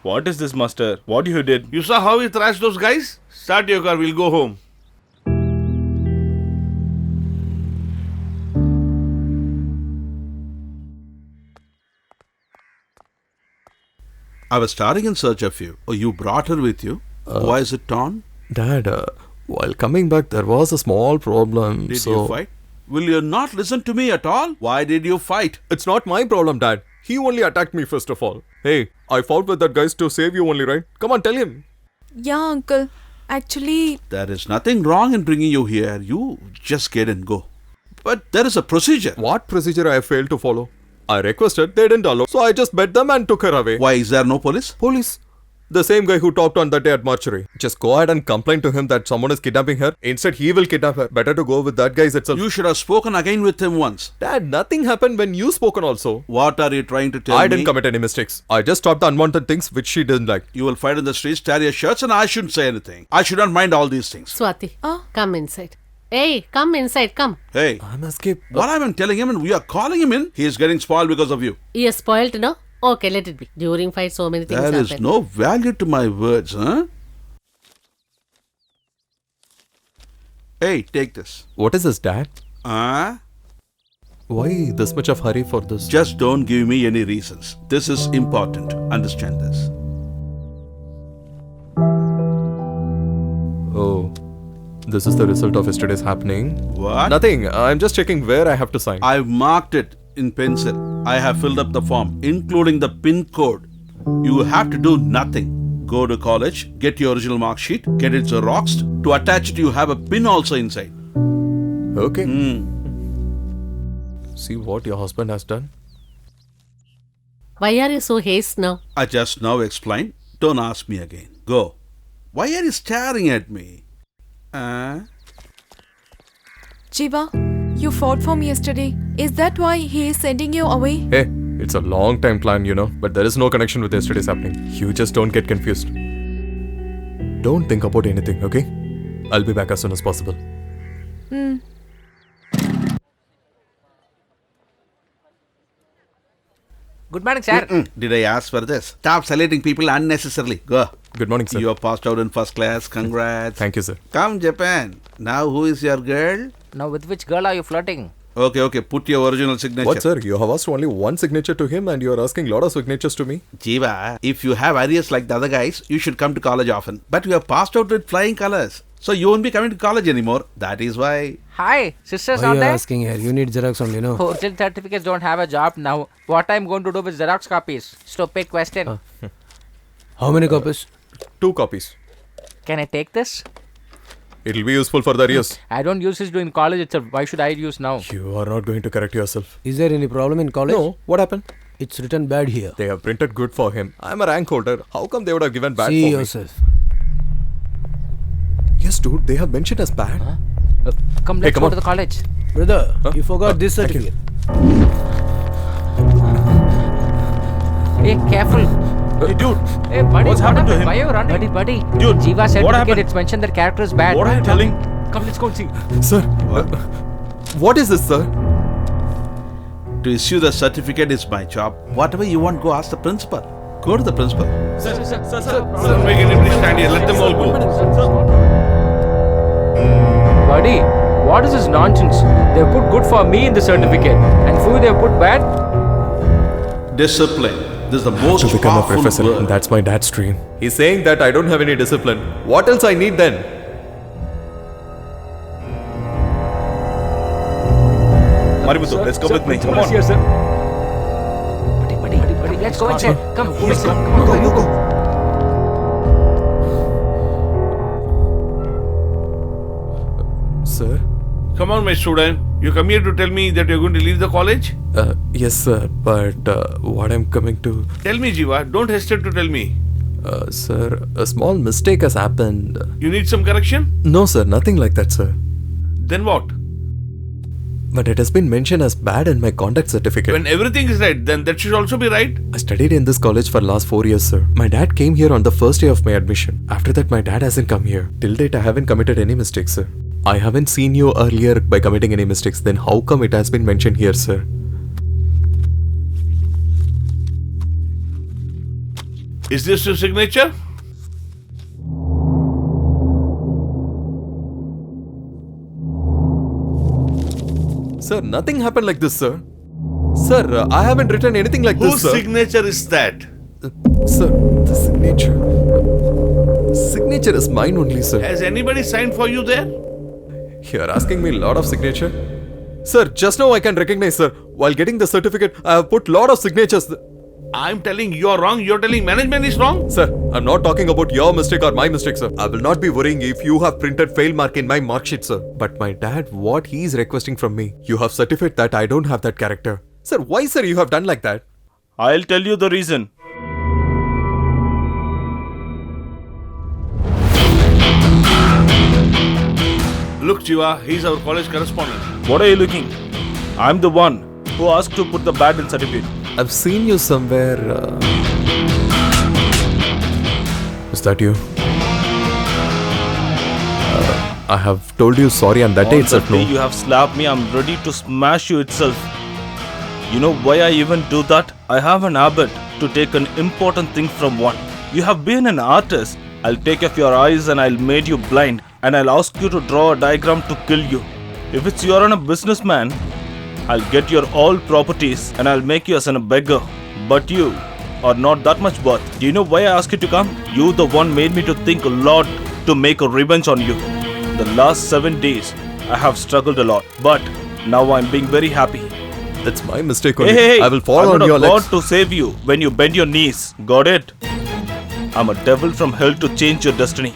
What is this, Master? What you did? You saw how he thrashed those guys? Start your car, we'll go home. I was starting in search of you. Oh, you brought her with you? Why is it torn? Dad, while coming back, there was a small problem. Did you fight? Will you not listen to me at all? Why did you fight? It's not my problem, Dad. He only attacked me first of all. Hey, I fought with that guy to save you only, right? Come on, tell him. Yeah, uncle. Actually, There is nothing wrong in bringing you here. You just get and go. But there is a procedure. What procedure I failed to follow? I requested, they didn't allow. So I just bet them and took her away. Why is there no police? Police. The same guy who talked on that day at mortuary. Just go ahead and complain to him that someone is kidnapping her. Instead, he will kidnap her. Better to go with that guy itself. You should have spoken again with him once. Dad, nothing happened when you spoken also. What are you trying to tell me? I didn't commit any mistakes. I just stopped the unwanted things which she didn't like. You will fight in the streets, tear your shirts, and I shouldn't say anything. I should not mind all these things. Swati, come inside. Hey, come inside, come. Hey, I'm escaped. what I've been telling him and we are calling him in, he is getting spoiled because of you. He is spoiled, no? Okay, let it be. During fight, so many things There is happen. no value to my words, huh? Hey, take this. What is this, Dad? Huh? Why this much of hurry for this? Just don't give me any reasons. This is important. Understand this. Oh, this is the result of yesterday's happening. What? Nothing. I'm just checking where I have to sign. I've marked it in pencil. I have filled up the form, including the PIN code. You have to do nothing. Go to college, get your original mark sheet, get it xeroxed. To attach it, you have a pin also inside. Okay. See what your husband has done? Why are you so haste now? I just now explained. Don't ask me again. Go. Why are you staring at me? Jiva, you fought for me yesterday. Is that why he is sending you away? Hey, it's a long time plan, you know, but there is no connection with yesterday's happening. You just don't get confused. Don't think about anything, okay? I'll be back as soon as possible. Good morning, sir. Did I ask for this? Stop saluting people unnecessarily. Go. Good morning, sir. You are passed out in first class. Congrats. Thank you, sir. Come, Japan. Now, who is your girl? Now, with which girl are you flirting? Okay. Put your original signature. What, sir? You have asked only one signature to him and you are asking lot of signatures to me? Jiva, if you have arrears like the other guys, you should come to college often. But you have passed out with flying colors. So you won't be coming to college anymore. That is why. Hi, sisters Why out are you there? asking here? You need Xerox only, no? Original certificates don't have a job now. What I'm going to do with Xerox copies? Stupid question. How many copies? 2 copies. Can I take this? It'll be useful for the arrears. I don't use it in college itself. Why should I use now? You are not going to correct yourself. Is there any problem in college? No, what happened? It's written bad here. They have printed good for him. I'm a rank holder. How come they would have given bad See for yourself. me? Yes, dude, they have mentioned us bad. Come, Hey, let's come go on. to the college. Brother, you forgot this thank you. certificate. Hey, careful. Hey, dude. Hey, buddy, What's happened to him? Why are you running? Buddy. Dude, Jiva what certificate, happened? it's mentioned that character is bad. What are you telling? Come, let's go and see. Sir, what is this, sir? To issue the certificate is my job. Whatever you want, go ask the principal. Go to the principal. Sir. Sir, make anybody stand here. Let them all go. Buddy, what is this nonsense? They put good for me in the certificate, and for you they put bad. Discipline. This is the most To become a powerful professor. word. That's my dad's dream. He's saying that I don't have any discipline. What else I need then? Maributhu, let's go with me. Come on. Here, sir. Buddy, let's go inside. Come, let's go. Come on. Sir? Come on, my student. You come here to tell me that you're going to leave the college? Yes, sir. But what I'm coming to... Tell me, Jiva. Don't hesitate to tell me. Sir, a small mistake has happened. You need some correction? No, sir. Nothing like that, sir. Then what? But it has been mentioned as bad in my conduct certificate. When everything is right, then that should also be right. I studied in this college for last 4 years, sir. My dad came here on the first day of my admission. After that, my dad hasn't come here. Till date, I haven't committed any mistakes, sir. I haven't seen you earlier by committing any mistakes. Then how come it has been mentioned here, sir? Is this your signature? Sir, nothing happened like this, sir. Sir, I haven't written anything like Whose this, sir. signature is that? Sir, the signature. Signature is mine only, sir. Has anybody signed for you there? You're asking me a lot of signature? Sir, just now I can recognize, sir. While getting the certificate, I have put lot of signatures. I'm telling you're wrong. You're telling management is wrong. Sir, I'm not talking about your mistake or my mistake, sir. I will not be worrying if you have printed fail mark in my mark sheet, sir. But my dad, what he is requesting from me, you have certified that I don't have that character. Sir, why, sir, you have done like that? I'll tell you the reason. Look, Jiva, he's our college correspondent. What are you looking? I'm the one who asked to put the bad in certificate. I've seen you somewhere. Is that you? I have told you sorry on that day On the itself, day no? you have slapped me, I'm ready to smash you itself. You know why I even do that? I have an habit to take an important thing from one. You have been an artist. I'll take off your eyes and I'll make you blind. And I'll ask you to draw a diagram to kill you. If it's you're a businessman, I'll get your all properties and I'll make you as a beggar. But you are not that much worth. Do you know why I asked you to come? You the one made me to think a lot to make a revenge on you. The last 7 days, I have struggled a lot. But now I'm being very happy. That's my mistake only. Hey, I will fall I'm on not your a god legs. to save you when you bend your knees. Got it? I'm a devil from hell to change your destiny.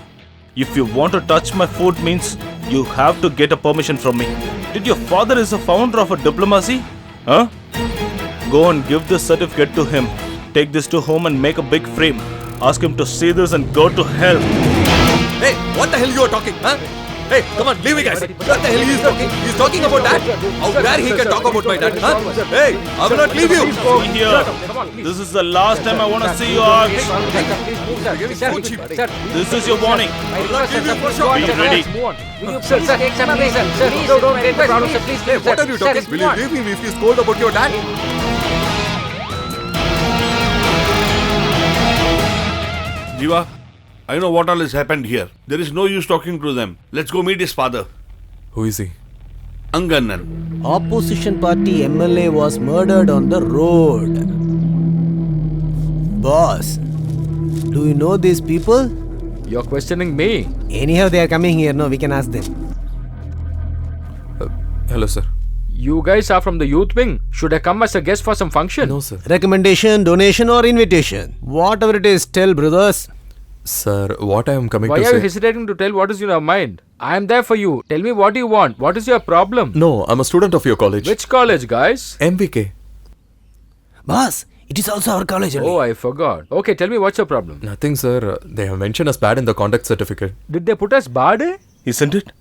If you want to touch my food means you have to get a permission from me. Did your father is a founder of a diplomacy? Huh? Go and give this certificate to him. Take this to home and make a big frame. Ask him to see this and go to hell. Hey, what the hell you are talking, huh? Hey, come on, leave me, guys. What the hell he is talking? He's talking about that? How dare he can talk about my dad, huh? Hey, I will not leave you. See here. This is the last time I want to see you out. This is your warning. Be ready. Sir, take some place, sir. Sir, don't get the problem, sir. Please, Hey, what are you talking? Will you leave him if he's cold about your dad? Jiva, I know what all has happened here. There is no use talking to them. Let's go meet his father. Who is he? Angannan. Opposition party MLA was murdered on the road. Boss, do you know these people? You're questioning me. Anyhow, they are coming here. No, we can ask them. Hello, sir. You guys are from the youth wing. Should I come as a guest for some function? No, sir. Recommendation, donation or invitation? Whatever it is, tell brothers. Sir, what I am coming Why to are you say... hesitating to tell what is in your mind? I am there for you. Tell me what you want. What is your problem? No, I'm a student of your college. Which college, guys? MVK. Boss, it is also our college only. Oh, I forgot. Okay, tell me what's your problem. Nothing, sir. They have mentioned us bad in the conduct certificate. Did they put us bad? Isn't it?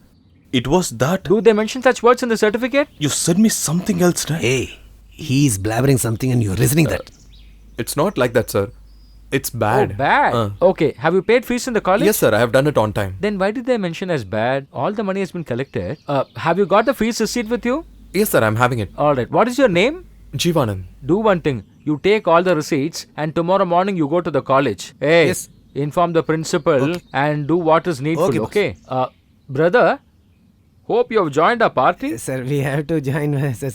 It was that. Do they mention such words in the certificate? You said me something else, right? Hey, he is blabbering something and you're listening that. It's not like that, sir. It's bad. Oh, bad. Okay, have you paid fees in the college? Yes, sir. I have done it on time. Then why did they mention as bad? All the money has been collected. Have you got the fees receipt with you? Yes, sir. I'm having it. Alright, what is your name? Jeevanand. Do one thing. You take all the receipts and tomorrow morning you go to the college. Hey, Yes. inform the principal and do what is needful, Okay, boss. Brother, hope you have joined our party. Sir, we have to join.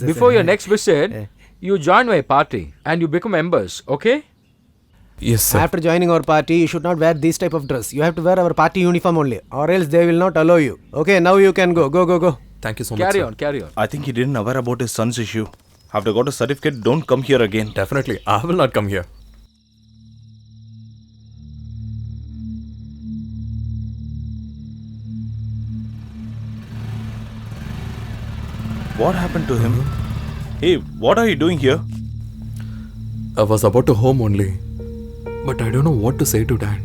Before your next visit, you join my party and you become members, okay? Yes, sir. After joining our party, you should not wear this type of dress. You have to wear our party uniform only, or else they will not allow you. Okay, now you can go. Go. Thank you so much, Carry sir. on, carry on. I think he didn't aware about his son's issue. After got a certificate, don't come here again. Definitely. I will not come here. What happened to him? Hey, what are you doing here? I was about to home only. But I don't know what to say to Dad.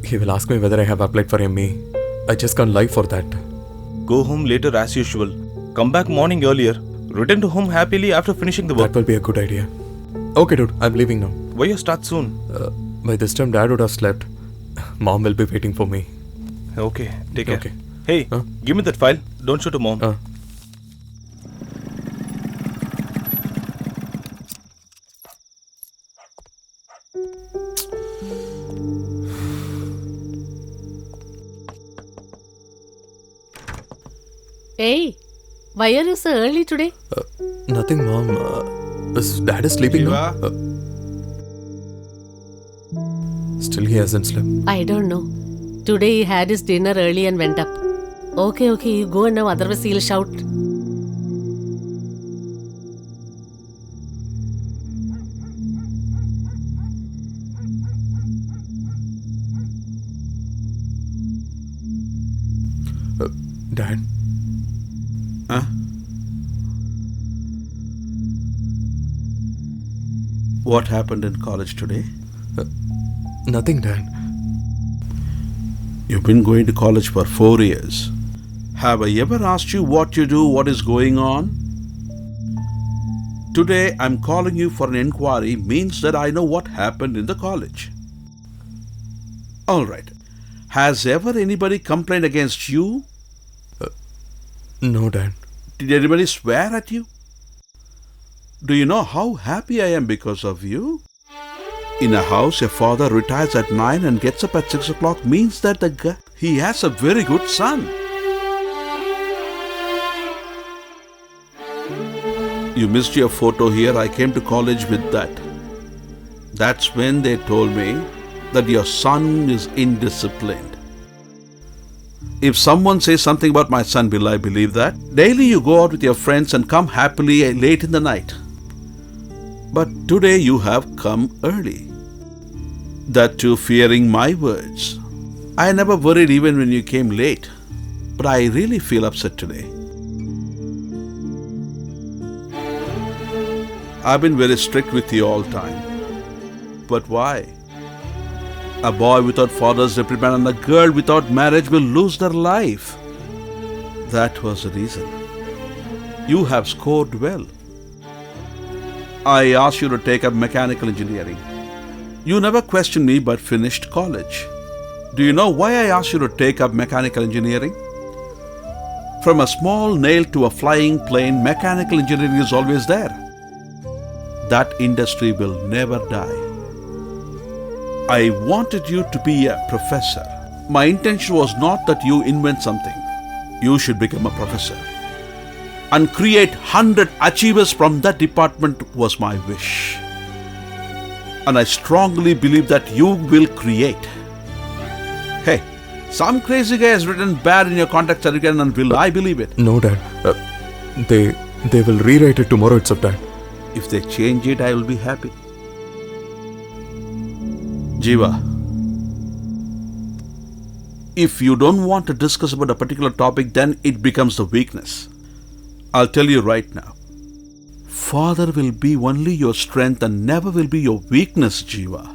He will ask me whether I have applied for ME. I just can't lie for that. Go home later as usual. Come back morning earlier. Return to home happily after finishing the work. That will be a good idea. Okay, dude. I'm leaving now. Why you start soon? By this time, Dad would have slept. Mom will be waiting for me. Okay, take care. Okay. Hey, give me that file. Don't show to mom. Hey, why are you so early today? Nothing, Mom. Is Dad is sleeping now? Still, he hasn't slept. I don't know. Today he had his dinner early and went up. Okay, you go now, otherwise he'll shout. Dad? Huh? What happened in college today? Nothing, Dad. You've been going to college for 4 years. Have I ever asked you what you do, what is going on? Today I'm calling you for an inquiry means that I know what happened in the college. Alright. Has ever anybody complained against you? No, Dad. Did anybody swear at you? Do you know how happy I am because of you? In a house, a father retires at 9 and gets up at 6 o'clock means that he has a very good son. You missed your photo here. I came to college with that. That's when they told me that your son is indisciplined. If someone says something about my son, will I believe that? Daily you go out with your friends and come happily late in the night. But today you have come early. That too fearing my words. I never worried even when you came late. But I really feel upset today. I've been very strict with you all time. But why? A boy without father's reprimand and a girl without marriage will lose their life. That was the reason. You have scored well. I asked you to take up mechanical engineering. You never questioned me but finished college. Do you know why I asked you to take up mechanical engineering? From a small nail to a flying plane, mechanical engineering is always there. That industry will never die. I wanted you to be a professor. My intention was not that you invent something. You should become a professor. And create 100 achievers from that department was my wish. And I strongly believe that you will create. Hey, some crazy guy has written bad in your contact certificate and will I believe it? No, Dad. They will rewrite it tomorrow itself, Dad. If they change it, I will be happy. Jiva, If you don't want to discuss about a particular topic, then it becomes the weakness. I'll tell you right now. Father will be only your strength and never will be your weakness, Jiva.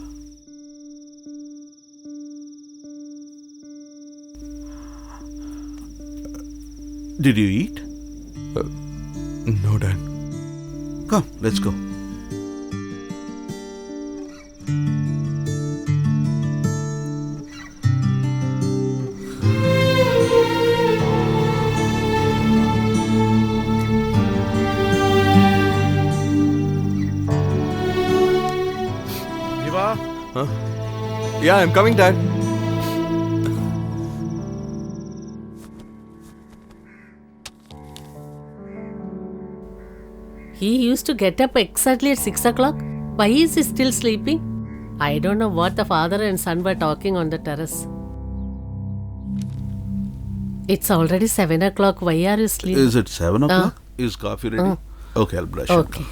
Did you eat? No, Dad. Come, let's go. Jiva, Yeah, I'm coming, Dad. He used to get up exactly at 6 o'clock. Why is he still sleeping? I don't know what the father and son were talking on the terrace. It's already 7 o'clock. Why are you sleeping? Is it 7 o'clock? Is coffee ready? Okay, I'll brush it. Okay.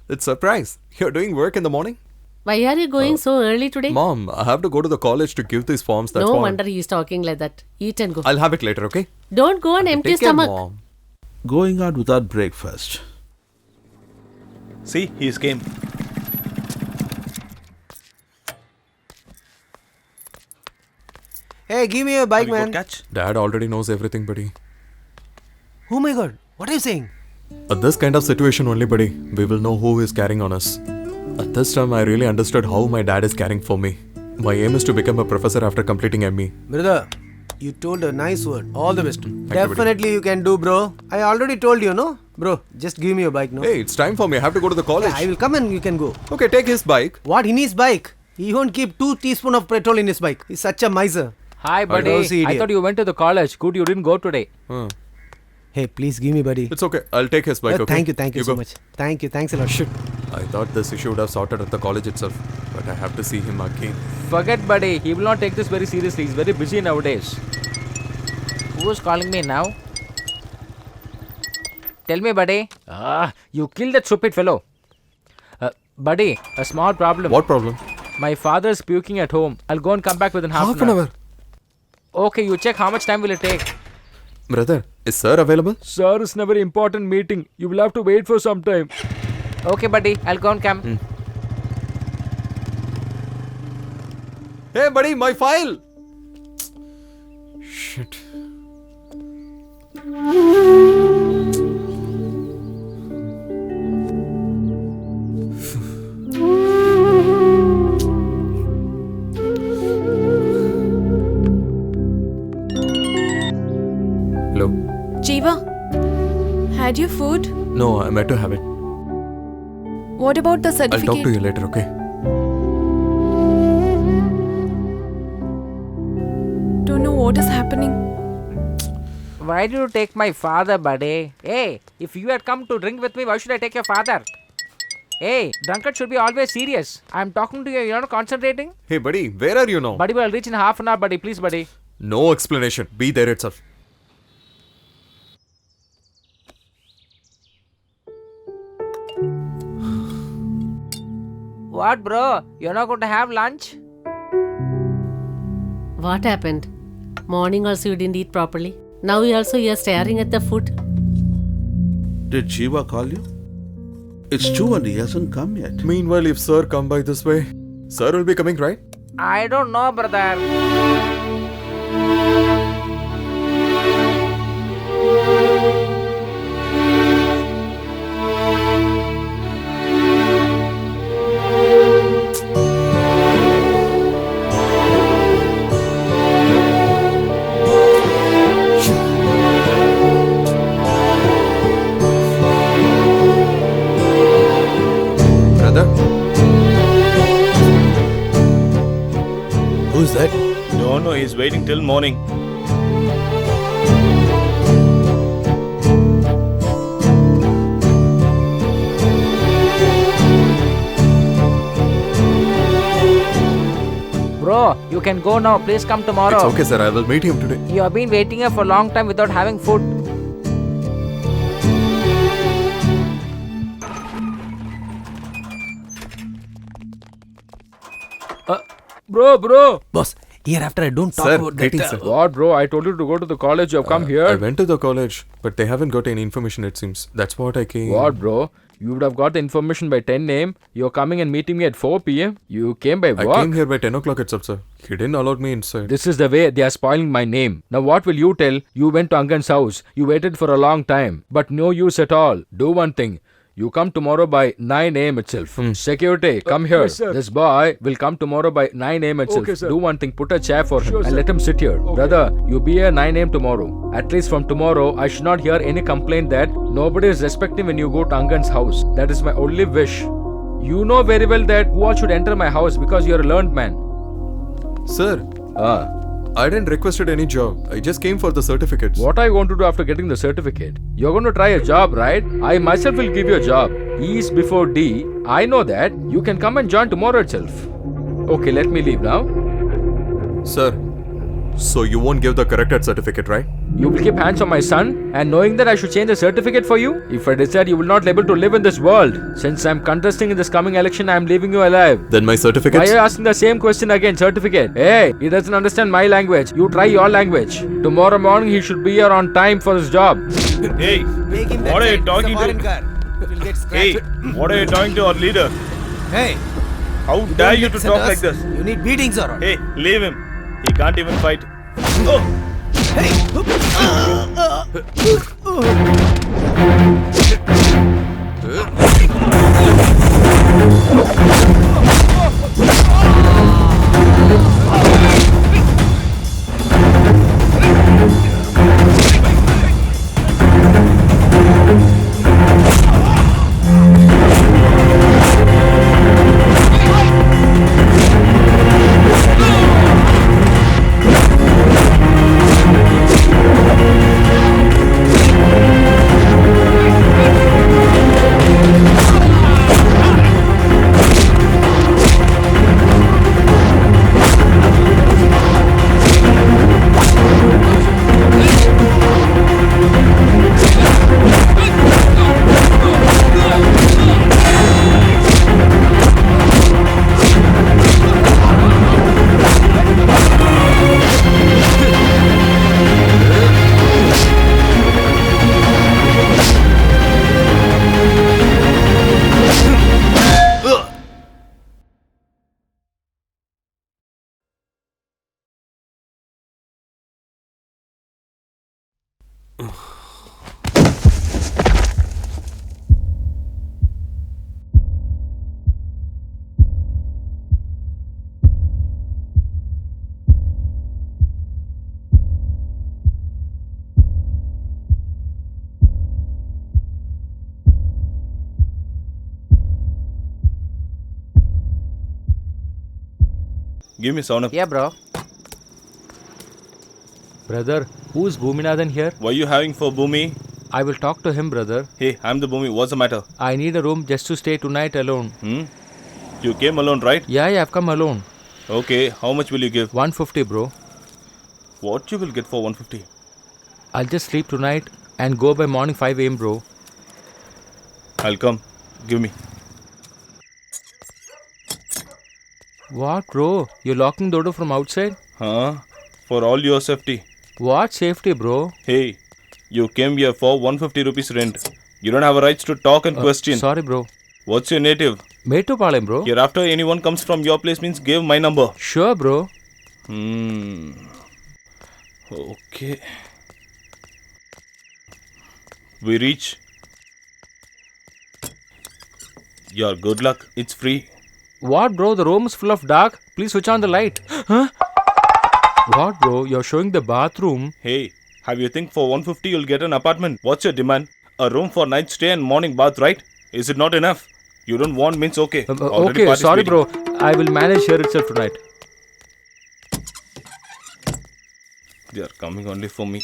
It's a surprise. You're doing work in the morning? Why are you going so early today? Mom, I have to go to the college to give these forms. That's No all. wonder he's talking like that. Eat and go. I'll have it later, okay? Don't go on empty Take care, stomach. Mom. Going out without breakfast. See, he's came. Hey, give me a bike, Have you got man. catch? Dad already knows everything, buddy. Oh my god, what are you saying? At this kind of situation only, buddy, we will know who is carrying on us. At this time, I really understood how my dad is caring for me. My aim is to become a professor after completing ME. Brother, you told a nice word. All the best. buddy. Definitely you can do, bro. I already told you, no? Bro, just give me your bike, no? Hey, it's time for me. I have to go to the college. Yeah, I will come and you can go. Okay, take his bike. What, in his bike? He won't keep 2 teaspoons of petrol in his bike. He's such a miser. Hi, buddy. Rosie, I idiot. thought you went to the college. Good, you didn't go today. Hey, please give me, buddy. It's okay. I'll take his bike, okay? Thank you so go. much. Thank you, thanks a lot. Shit. I thought this issue would have sorted at the college itself. But I have to see him again. Forget, buddy. He will not take this very seriously. He's very busy nowadays. Who is calling me now? Tell me, buddy. You killed that stupid fellow. Buddy, a small problem. What problem? My father is puking at home. I'll go and come back within half an hour. Okay, you check how much time will it take. Brother, is sir available? Sir, it's never important meeting. You will have to wait for some time. Okay, buddy. I'll go and come. Hey, buddy, my file! Shit. Hello? Jiva, had your food? No, I'm yet to have it. What about the I'll certificate? talk to you later, okay? Don't know what is happening. Why do you take my father, buddy? Hey, if you had come to drink with me, why should I take your father? Hey, drunkard should be always serious. I'm talking to you, you're not concentrating? Hey, buddy, where are you now? Buddy, we'll reach in half an hour, buddy. Please, buddy. No explanation. Be there itself. What, bro? You're not going to have lunch? What happened? Morning also you didn't eat properly. Now you also you're staring at the food. Did Jiva call you? It's 2 and he hasn't come yet. Meanwhile, if sir come by this way, sir will be coming, right? I don't know, brother. Brother? Who's that? No, he's waiting till morning. Bro, you can go now. Please come tomorrow. It's okay, sir. I will meet him today. You have been waiting here for a long time without having food. Bro. Boss, hereafter I don't talk Sir, about that. greetings, sir. What, bro? I told you to go to the college. You have come I here. went to the college, but they haven't got any information, it seems. That's what I came. What, bro? You would have got the information by 10 a.m. You're coming and meeting me at 4 p.m. You came by I walk. came here by 10 o'clock itself, sir. He didn't allow me inside. This is the way they are spoiling my name. Now what will you tell? You went to Angan's house. You waited for a long time. But no use at all. Do one thing. You come tomorrow by 9 a.m. itself. Security, come here. yes, sir. This boy will come tomorrow by 9 a.m. itself. Okay, sir. Do one thing. Put a chair for him Sure, and sir. let him sit here. Brother, you be here 9 a.m. tomorrow. At least from tomorrow, I should not hear any complaint that nobody is respecting when you go to Angan's house. That is my only wish. You know very well that who all should enter my house because you are a learned man. Sir, I didn't requested any job. I just came for the certificates. What are you going to do after getting the certificate? You're going to try a job, right? I myself will give you a job. E is before D. I know that. You can come and join tomorrow itself. Okay, let me leave now. Sir, so you won't give the corrected certificate, right? You will keep hands on my son and knowing that I should change the certificate for you? If I decide you will not be able to live in this world. Since I'm contesting in this coming election, I'm leaving you alive. Then my Why certificates? are you asking the same question again? Certificate. Hey, he doesn't understand my language. You try your language. Tomorrow morning he should be here on time for his job. Hey, Take him that what are you side. talking It's a foreign to? car. It will get Hey, scratched. what are you talking to our leader? Hey, How don't dare you to listen talk us. like this? You need beatings or what? Hey, leave him. He can't even fight. Oh, Hey! give me sound up. Yeah, bro. Brother, who's Bhuminathan here? Why you having for Bhumi? I will talk to him, brother. Hey, I'm the Bhumi. What's the matter? I need a room just to stay tonight alone. You came alone, right? Yeah, I've come alone. Okay, how much will you give? 150, bro. What you will get for 150? I'll just sleep tonight and go by morning 5 a.m., bro. I'll come. Give me. What, bro? You're locking the door from outside? Huh? For all your safety. What safety, bro? Hey, you came here for 150 rupees rent. You don't have a right to talk and question. Sorry, bro. What's your native? Metupalayam, bro. Hereafter anyone comes from your place means give my number. Sure, bro. Okay. We reach. Your good luck. It's free. What, bro? The room is full of dark. Please switch on the light. Huh? What, bro? You're showing the bathroom. Hey, have you think for 150 you'll get an apartment? What's your demand? A room for night stay and morning bath, right? Is it not enough? You don't want means okay. Already Okay, sorry, participating. bro. I will manage here itself tonight. They are coming only for me.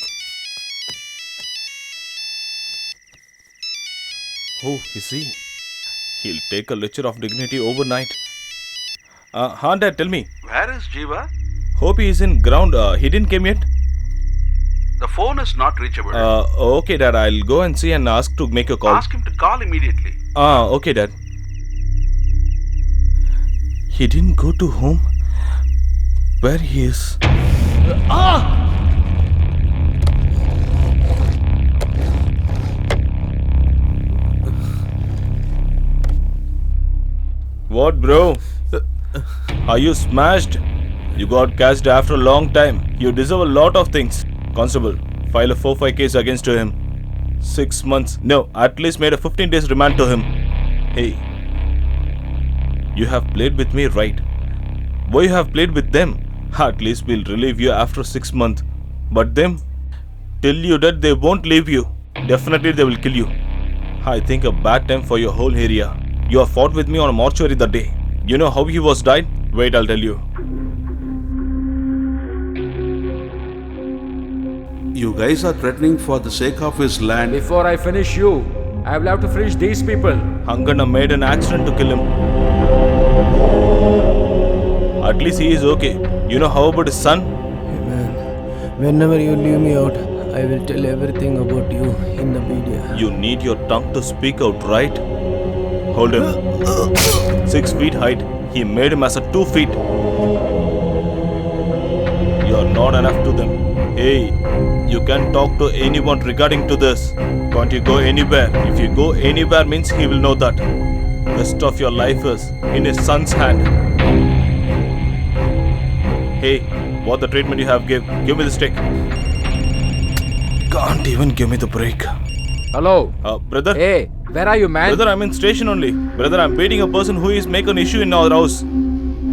Oh, is he? He'll take a lecture of dignity overnight. Dad, tell me. Where is Jiva? Hope he is in ground. He didn't came yet? The phone is not reachable. Okay, Dad. I'll go and see and ask to make a call. Ask him to call immediately. Okay, Dad. He didn't go to home. where he is. What, bro? Are you smashed? You got catched after a long time. You deserve a lot of things. Constable, file a 4-5 case against him. 6 months. No, at least made a 15 days remand to him. Hey, you have played with me, right? Boy, you have played with them. At least we'll relieve you after 6 months. But them, till you dead, they won't leave you. Definitely they will kill you. I think a bad time for your whole area. You have fought with me on a mortuary that day. You know how he was died? Wait, I'll tell you. You guys are threatening for the sake of his land. Before I finish you, I will have to finish these people. Hangana made an accident to kill him. At least he is okay. You know how about his son? Man, whenever you leave me out, I will tell everything about you in the media. You need your tongue to speak out, right? Hold him. 6 feet height. He made him as a 2 feet. You are not enough to them. Hey, you can talk to anyone regarding to this. Can't you go anywhere? If you go anywhere means he will know that. Rest of your life is in his son's hand. Hey, what the treatment you have give? Give me the stick. Can't even give me the break. Hello? Brother? Hey, where are you, man? Brother, I'm in station only. Brother, I'm beating a person who is making an issue in our house.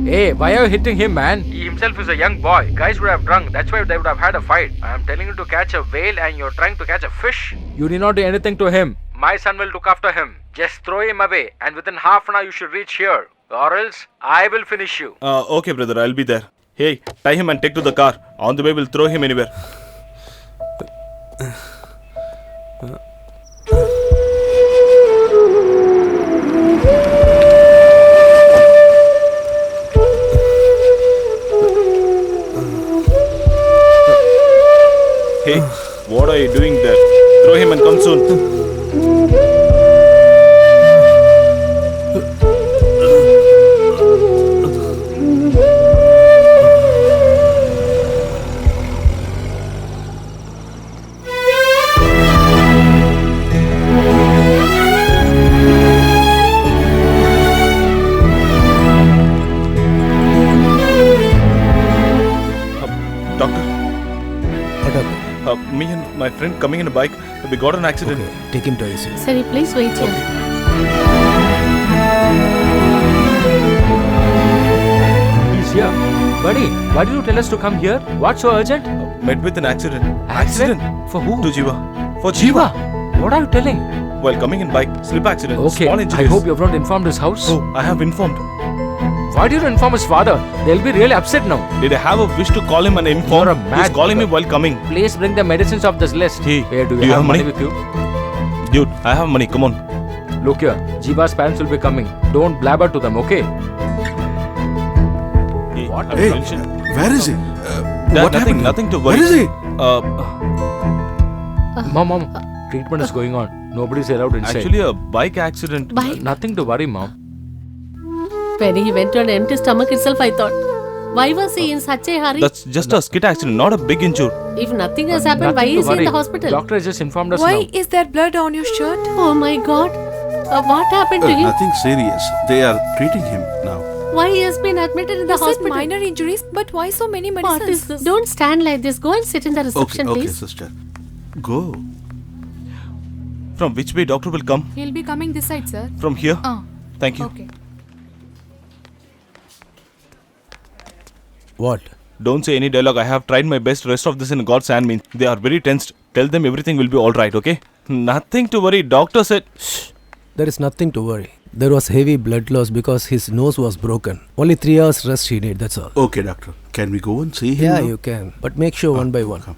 Hey, why are you hitting him, man? He himself is a young boy. Guys would have drunk. That's why they would have had a fight. I am telling you to catch a whale and you're trying to catch a fish. You did not do anything to him. My son will look after him. Just throw him away and within half an hour you should reach here. Or else, I will finish you. Okay, brother, I'll be there. Hey, tie him and take to the car. On the way, we'll throw him anywhere. Hey, what are you doing there? Throw him and come soon. Me and my friend coming in a bike, we got an accident. Okay, take him to ICU. Sorry, please wait here. He's here. Buddy, why did you tell us to come here? What's so urgent? Met with an accident. Accident? For who? To Jiva. For Jiva? What are you telling? While coming in bike, slip accident. Okay, Small I injuries. hope you have not informed his house. Oh, I have informed. Why did you inform his father? They'll be really upset now. Did I have a wish to call him and inform? You're a mad He's calling me fucker. while coming. Please bring the medicines of this list. Hey, Where do you you have have money money? with you? Dude, I have money. Come on. Look here, Jiva's parents will be coming. Don't blabber to them, okay? Hey, What? have Hey, you mentioned? where is he? What happened? Nothing to worry. Where is he? Mom, treatment is going on. Nobody's allowed inside. Actually, a bike accident. Bike? Nothing to worry, Mom. When he went on an empty stomach itself, I thought, why was he in such a hurry? That's just a skid accident, not a big injury. If nothing has happened, why Nothing to is he in worry. the hospital? Doctor has just informed us Why now. is there blood on your shirt? Oh my god. What happened to him? Nothing serious. They are treating him now. Why he has been admitted in the You said hospital? minor injuries, but why so many medicines? What is this? Don't stand like this. Go and sit in the Okay, reception, okay, please. sister. Go. From which way doctor will come? He'll be coming this side, sir. From here? Thank you. Okay. What? Don't say any dialogue. I have tried my best. Rest of this in God's hand means they are very tensed. Tell them everything will be alright, okay? Nothing to worry. Doctor said. There is nothing to worry. There was heavy blood loss because his nose was broken. Only 3 hours rest he need, that's all. Okay, doctor. Can we go and see him Yeah, now? you can. But make sure one by one. Come.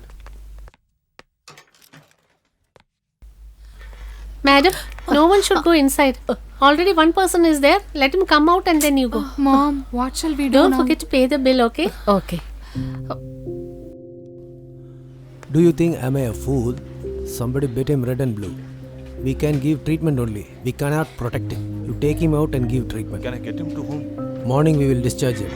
Madam, no one should go inside. Already one person is there. Let him come out and then you go. Mom, what shall we do Don't now? forget to pay the bill, okay? Okay. Do you think am I a fool? Somebody bit him red and blue. We can give treatment only. We cannot protect him. You take him out and give treatment. Can I get him to whom? Morning we will discharge him.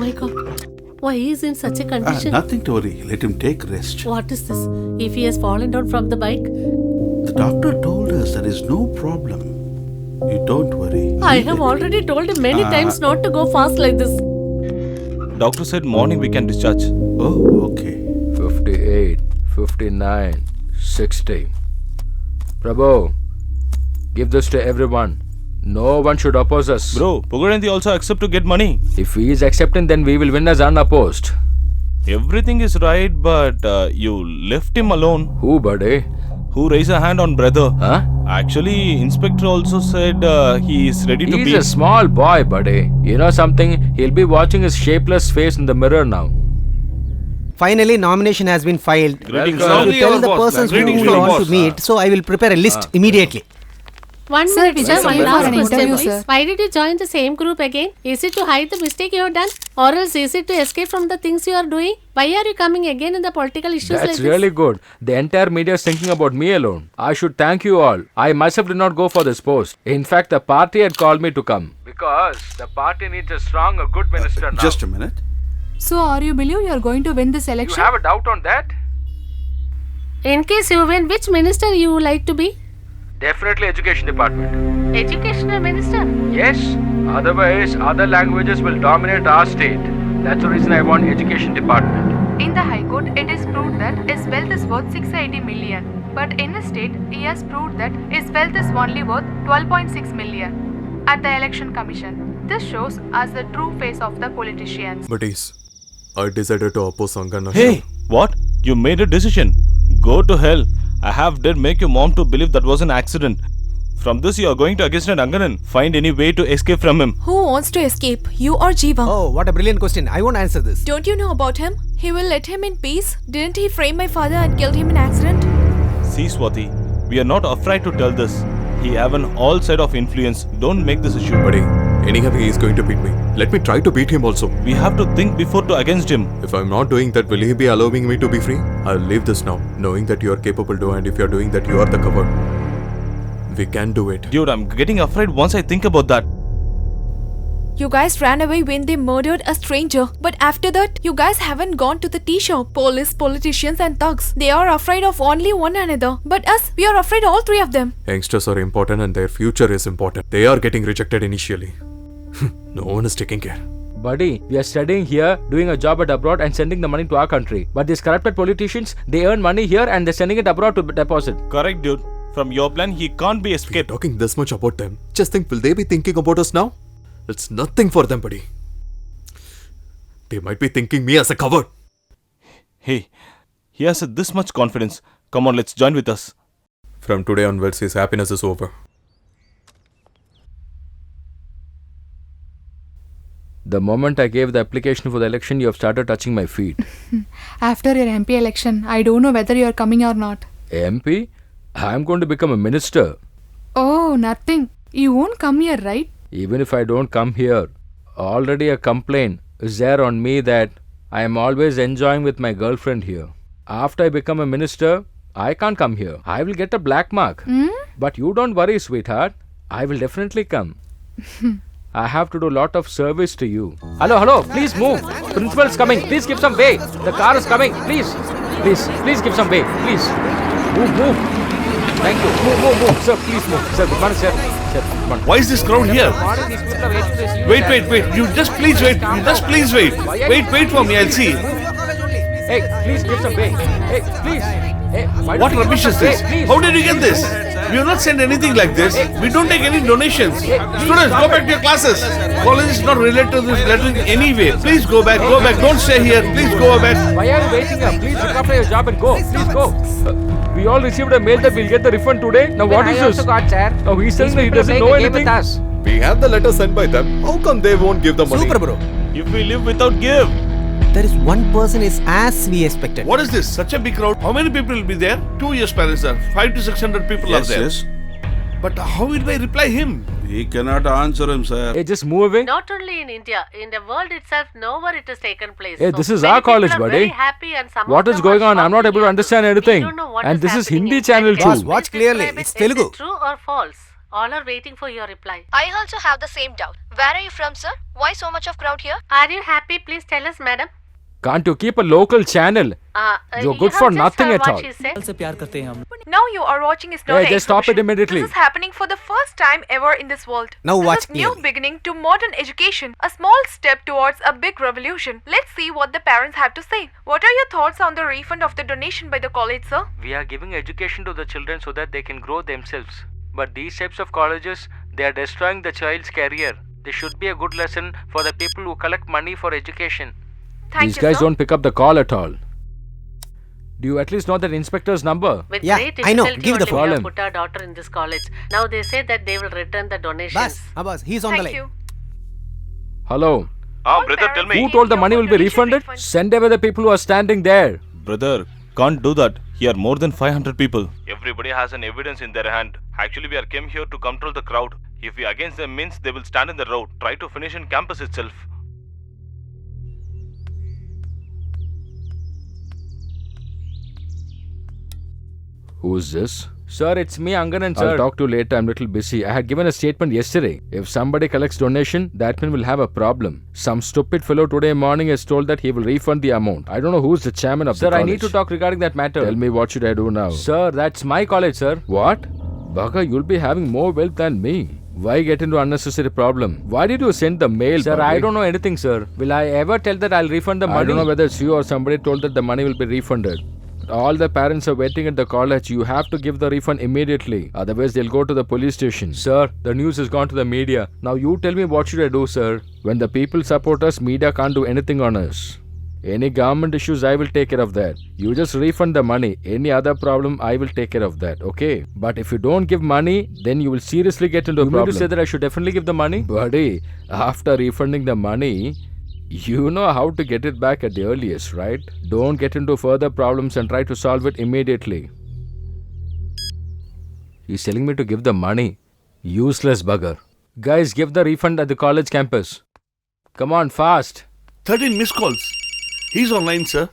my god. Why he is in such a condition? Nothing to worry. Let him take rest. What is this? If he has fallen down from the bike? The doctor told us there is no problem. You don't worry. I have already told him many times not to go fast like this. Doctor said morning we can discharge. Oh, okay. 58, 59, 60. Prabhu, give this to everyone. No one should oppose us. Bro, Pugaranthi also accept to get money. If he is accepting, then we will win as unopposed. Everything is right, but you left him alone. Who, buddy? Who raised a hand on brother? Huh? Actually, inspector also said he is ready to be. He's a small boy, buddy. You know something? He'll be watching his shapeless face in the mirror now. Finally, nomination has been filed. Greetings, You sir. tell the persons who Greetings you to our want boss. to meet, so I will prepare a list immediately. One Sir, minute, we sir. just One came for last an question, interview, please. sir. Why did you join the same group again? Is it to hide the mistake you have done? Or else is it to escape from the things you are doing? Why are you coming again in the political issues like That's this? really good. The entire media is thinking about me alone. I should thank you all. I myself did not go for this post. In fact, the party had called me to come. Because the party needs a strong, a good minister now. Just a minute. So, are you believe you are going to win this You election? have a doubt on that? In case you win, which minister you would like to be? Definitely education department. Educational minister. Yes. Otherwise, other languages will dominate our state. That's the reason I want education department. In the High Court, it is proved that his wealth is worth 680 million. But in the state, he has proved that his wealth is only worth 12.6 million. At the Election Commission, this shows us the true face of the politicians. Buddies, I decided to oppose Sangana. Hey, what? You made a decision. Go to hell. I have dared make your mom to believe that was an accident. From this, you are going to against an Anganan. Find any way to escape from him. Who wants to escape? You or Jiva? Oh, what a brilliant question. I won't answer this. Don't you know about him? He will let him in peace. Didn't he frame my father and killed him in accident? See, Swati, we are not afraid to tell this. He have an all side of influence. Don't make this issue. Buddy, anyhow he is going to beat me. Let me try to beat him also. We have to think before to against him. If I'm not doing that, will he be allowing me to be free? I'll leave this now, knowing that you are capable to, and if you're doing that, you are the cover. We can do it. Dude, I'm getting afraid once I think about that. You guys ran away when they murdered a stranger. But after that, you guys haven't gone to the tea shop. Police, politicians and thugs. They are afraid of only one another. But us, we are afraid all three of them. Youngsters are important and their future is important. They are getting rejected initially. No one is taking care. Buddy, we are studying here, doing a job at abroad and sending the money to our country. But these corrupted politicians, they earn money here and they're sending it abroad to deposit. Correct, dude. From your plan, he can't be escaped. Talking this much about them, just think, will they be thinking about us now? It's nothing for them, buddy. They might be thinking me as a coward. Hey, he has this much confidence. Come on, let's join with us. From today onwards, his happiness is over. The moment I gave the application for the election, you have started touching my feet. After your MP election, I don't know whether you are coming or not. MP? I'm going to become a minister. Oh, nothing. You won't come here, right? Even if I don't come here, already a complaint is there on me that I am always enjoying with my girlfriend here. After I become a minister, I can't come here. I will get a black mark. But you don't worry, sweetheart. I will definitely come. I have to do a lot of service to you. Hello, please move. Principal is coming. Please give some way. The car is coming. Please give some way. Please. Move. Thank you. Move. Sir, please move. Sir, good morning, sir. Sir, good morning. Why is this crowd here? These people are waiting to see you. Wait. You just please wait. Wait for me. I'll see. Hey, please give some way. Hey, please. Hey, why What don't you rubbish give is some way, this? please? How did you get this? We have not sent anything like this. We don't take any donations. Students, go back to your classes. College is not related to this letter in any way. Please go back. Don't stay here. Please go back. Why are you waiting here? Please look after your job and go. Please go. We all received a mail that we'll get the refund today. Now what is I this? also got, sir. Now he's saying that he These doesn't people know are playing a game anything. with us. We have the letter sent by them. How come they won't give the money? Super, bro. If we live without give. There is one person is as we expected. What is this? Such a big crowd. How many people will be there? 2 years, parents, sir. 500 to 600 people are there. Yes. But how will I reply him? We cannot answer him, sir. Hey, just move away. Not only in India, in the world itself, nowhere it has taken place. Hey, So this is many our college, people are buddy. very happy and some What of is them going are on? I'm not shocked able to here. understand We anything. don't know what And is this is happening Hindi exactly. channel too. Boss, watch clearly. Describe it. It's Is it Telugu. true or false? All are waiting for your reply. I also have the same doubt. Where are you from, sir? Why so much of crowd here? Are you happy? Please tell us, madam. Can't you keep a local channel? You're good for nothing at all. Now you are watching is not Hey, an just stop it exhibition. immediately. This is happening for the first time ever in this world. Now this watch is new me. beginning to modern education. A small step towards a big revolution. Let's see what the parents have to say. What are your thoughts on the refund of the donation by the college, sir? We are giving education to the children so that they can grow themselves. But these types of colleges, they are destroying the child's career. This should be a good lesson for the people who collect money for education. Thank These you, guys sir. don't pick up the call at all. Do you at least know that inspector's number? With Yeah, great I know. difficulty Give the only we have phone. put our daughter in this college. Now they say that they will return the donations. Boss, he's on the Thank line. you. Hello. All brother, tell parents me. Who need told the your money will be donation refunded? refund. Send away the people who are standing there. Brother, can't do that. Here are more than 500 people. Everybody has an evidence in their hand. Actually, we are came here to control the crowd. If we against them means they will stand in the road. Try to finish in campus itself. Who's this? Sir, it's me, Anganan, sir. I'll talk to you later. I'm a little busy. I had given a statement yesterday. If somebody collects donation, that man will have a problem. Some stupid fellow today morning has told that he will refund the amount. I don't know who's the chairman of the college. Sir, I need to talk regarding that matter. Tell me, what should I do now? Sir, that's my college, sir. What? Baka, you'll be having more wealth than me. Why get into unnecessary problem? Why did you send the mail, sir? I don't know anything, sir. Will I ever tell that I'll refund the money? I don't know whether it's you or somebody told that the money will be refunded. All the parents are waiting at the college. You have to give the refund immediately. Otherwise, they'll go to the police station. Sir, the news has gone to the media. Now you tell me, what should I do, sir? When the people support us, media can't do anything on us. Any government issues, I will take care of that. You just refund the money. Any other problem, I will take care of that, okay? But if you don't give money, then you will seriously get into a problem. You mean to say that I should definitely give the money? Buddy, after refunding the money, you know how to get it back at the earliest, right? Don't get into further problems and try to solve it immediately. He's telling me to give the money. Useless bugger. Guys, give the refund at the college campus. Come on, fast. 13 missed calls. He's online, sir.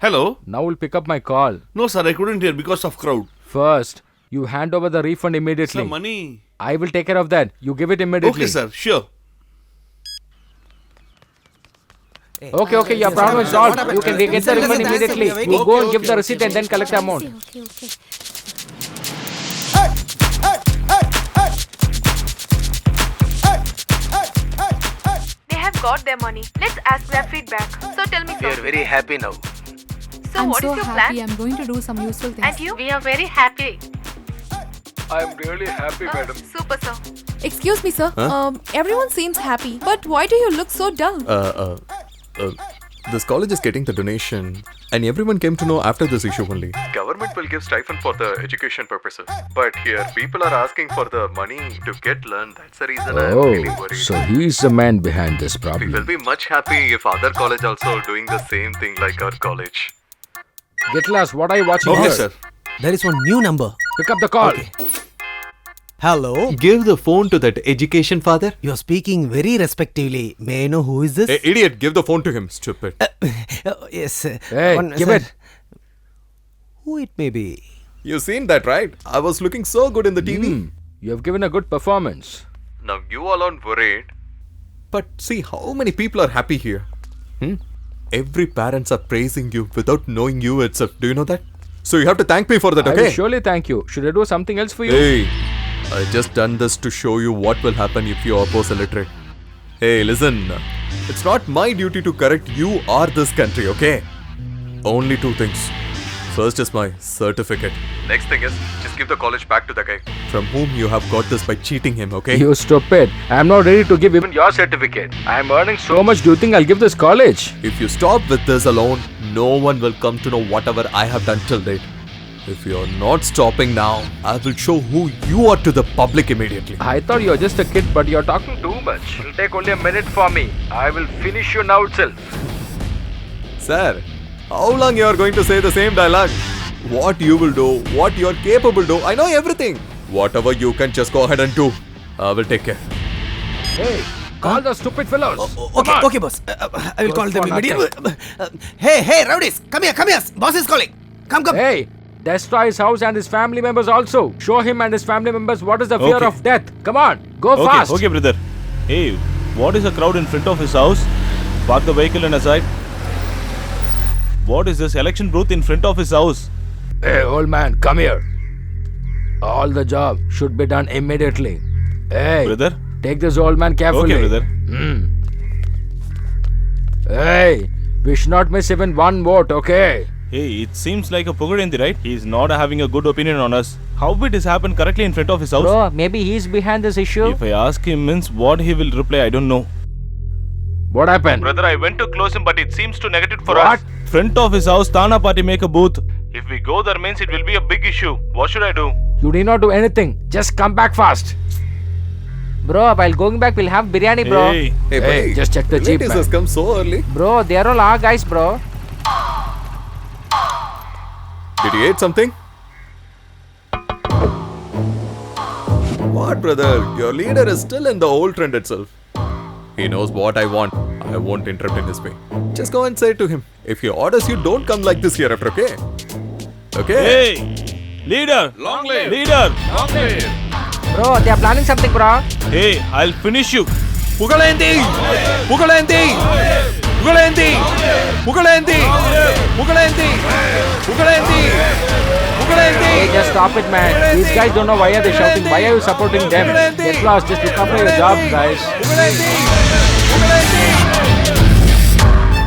Hello? Now we'll pick up my call. No, sir, I couldn't hear because of crowd. First, you hand over the refund immediately. Sir, money. I will take care of that. You give it immediately. Okay, sir, sure. Okay, your problem is solved. You can get the refund immediately. You go and give the receipt and then collect the amount. Okay. They have got their money. Let's ask their feedback. So tell me, sir. very happy now. So what is your plan? I'm going to do some useful things. And you? We are very happy. I'm really happy, madam. Super, sir. Excuse me, sir. Everyone seems happy, but why do you look so dull? This college is getting the donation, and everyone came to know after this issue only. Government will give stipend for the education purposes, but here people are asking for the money to get learned. That's the reason I'm feeling Oh, worried. so he's the man behind this We will problem. be much happy if other college also doing the same thing like our college. Get lost. What are you watching Okay, here? sir. There is one new number. Pick up the call. Hello? Give the phone to that education father. You're speaking very respectively. May I know who is this? Hey, idiot, give the phone to him, stupid. Yes. Hey, give it. Who it may be? You seen that, right? I was looking so good in the TV. You have given a good performance. Now you all aren't worried. But see how many people are happy here. Every parents are praising you without knowing you itself. Do you know that? So you have to thank me for that, I will okay? surely thank you. Should I do something else for you? Hey, I just done this to show you what will happen if you oppose illiterate. Hey, listen. It's not my duty to correct you or this country, okay? Only two things. First is my certificate. Next thing is, just give the college back to the guy from whom you have got this by cheating him, okay? You stupid. I am not ready to give even your certificate. I am earning so much. Do you think I'll give this college? If you stop with this alone, no one will come to know whatever I have done till date. If you're not stopping now, I will show who you are to the public immediately. I thought you were just a kid, but you're talking too much. It'll take only a minute for me. I will finish you now itself. Sir, how long you are going to say the same dialogue? What you will do, what you are capable to do, I know everything. Whatever you can just go ahead and do. I will take care. Hey, call those stupid fellows. Okay, boss. I will call them immediately. Hey, rowdies, come here. Boss is calling. Come. Hey, Destroy his house and his family members also. Show him and his family members what is the fear Okay. of death. Come on, go fast. Okay, brother. Hey, what is a crowd in front of his house? Park the vehicle on a side. What is this election booth in front of his house? Hey, old man, come here. All the job should be done immediately. Hey, Brother? take this old man carefully. Okay, brother. Hey, we should not miss even one vote, okay? Hey, it seems like a Pugadendi, right? He is not having a good opinion on us. How it has happened correctly in front of his house? Bro, maybe he's behind this issue. If I ask him means what he will reply, I don't know. What happened? Brother, I went to close him, but it seems too negative for What? us. Front of his house, Tana party make a booth. If we go there means it will be a big issue. What should I do? You need not do anything. Just come back fast. Bro, while going back, we'll have biryani, bro. Hey, Hey, buddy. just check the jeep, Relatives man. has come so early. Bro, they are all our guys, bro. Did you eat something? What, brother? Your leader is still in the old trend itself. He knows what I want. I won't interrupt in his way. Just go and say to him, if he orders you, don't come like this hereafter, okay? Okay? hey, leader, Long live. leader. Long live. Bro, they are planning something, bro. Hey, I'll finish you. Pugadendi! Pugadendi! Pugadendi! Pugadendi! Pugadendi! Pugadendi! Pugadendi! Hey, just stop it, man. These guys don't know why are they shouting. Why are you supporting them? Get lost. Just look after your job, guys.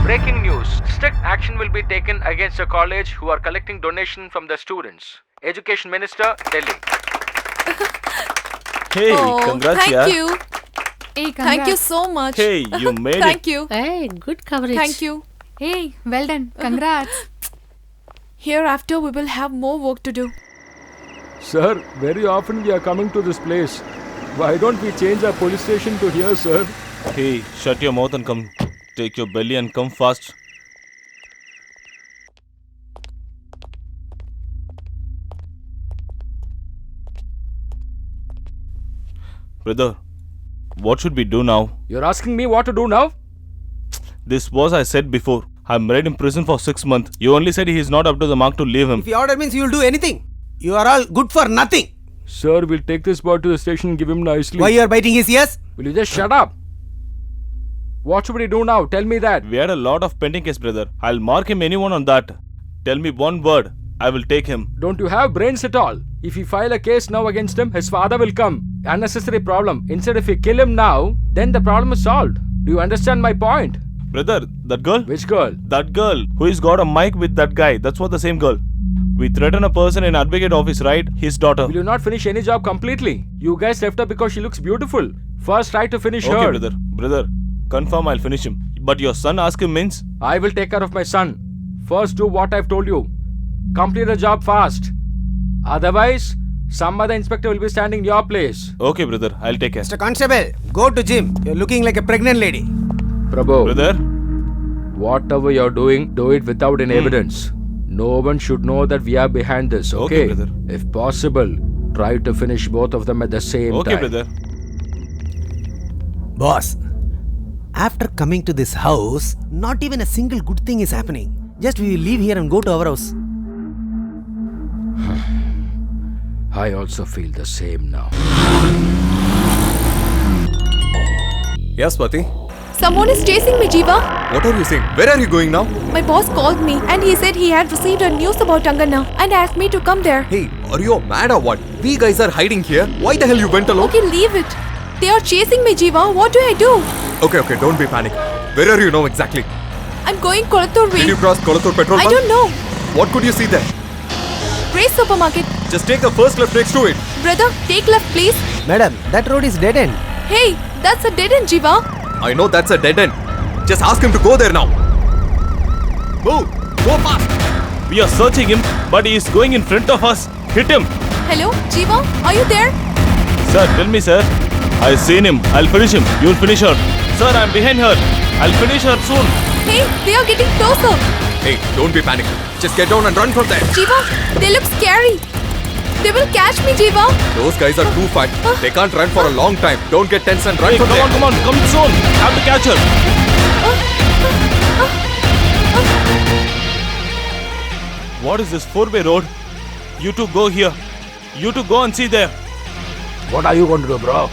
Breaking news. Strict action will be taken against the college who are collecting donation from the students. Education Minister, Delhi. Hey, congrats, thank yaar. you. Hey, Thank you so much. Hey, you made Thank it. you. Hey, good coverage. Thank you. Hey, well done. Congrats. Hereafter, we will have more work to do. Sir, very often we are coming to this place. Why don't we change our police station to here, sir? Hey, shut your mouth and come. Take your belly and come fast. Brother, what should we do now? You're asking me what to do now? This was I said before. I'm right in prison for 6 months. You only said he is not up to the mark to leave him. If you order means you will do anything. You are all good for nothing. Sir, we'll take this boy to the station and give him nicely. Why you are biting his ears? Will you just shut up? What should we do now? Tell me that. We had a lot of pending case, brother. I'll mark him anyone on that. Tell me one word. I will take him. Don't you have brains at all? If you file a case now against him, his father will come. Unnecessary problem. Instead, if you kill him now, then the problem is solved. Do you understand my point? Brother, that girl? Which girl? That girl who has got a mic with that guy. That's what the same girl. We threaten a person in advocate office, right? His daughter. Will you not finish any job completely? You guys left her because she looks beautiful. First, try to finish Okay, her. brother. Brother, confirm I'll finish him. But your son ask him means? I will take care of my son. First, do what I've told you. Complete the job fast. Otherwise, some other inspector will be standing in your place. Okay, brother. I'll take care. Mr. Constable, go to gym. You're looking like a pregnant lady. Prabhu, Brother? whatever you're doing, do it without any evidence. No one should know that we are behind this, okay? Okay, brother. If possible, try to finish both of them at the same Okay, time. brother. Boss, after coming to this house, not even a single good thing is happening. Just we will leave here and go to our house. I also feel the same now. Yes, Pati. Someone is chasing me, Jiva. What are you saying? Where are you going now? My boss called me and he said he had received a news about Angana and asked me to come there. Hey, are you mad or what? We guys are hiding here. Why the hell you went alone? Okay, leave it. They are chasing me, Jiva. What do I do? Okay, don't be panic. Where are you now exactly? I'm going Kolathur way. Did you cross Kolathur petrol I pump? don't know. What could you see there? Grace Supermarket. Just take the first left next to it. Brother, take left, please. Madam, that road is dead end. Hey, that's a dead end, Jiva. I know that's a dead end. Just ask him to go there now. Move! Go fast! We are searching him, but he is going in front of us. Hit him. Hello, Jiva, are you there? Sir, tell me, sir. I've seen him. I'll finish him. You'll finish her. Sir, I'm behind her. I'll finish her soon. Hey, they are getting closer. Hey, don't be panic. Just get down and run from there. Jiva, they look scary. They will catch me, Jiva. Those guys are too fat. They can't run for a long time. Don't get tense and run Hey, from there. come on. Come soon. Have to catch her. What is this 4-way road? You two go here. You two go and see there. What are you going to do, bro?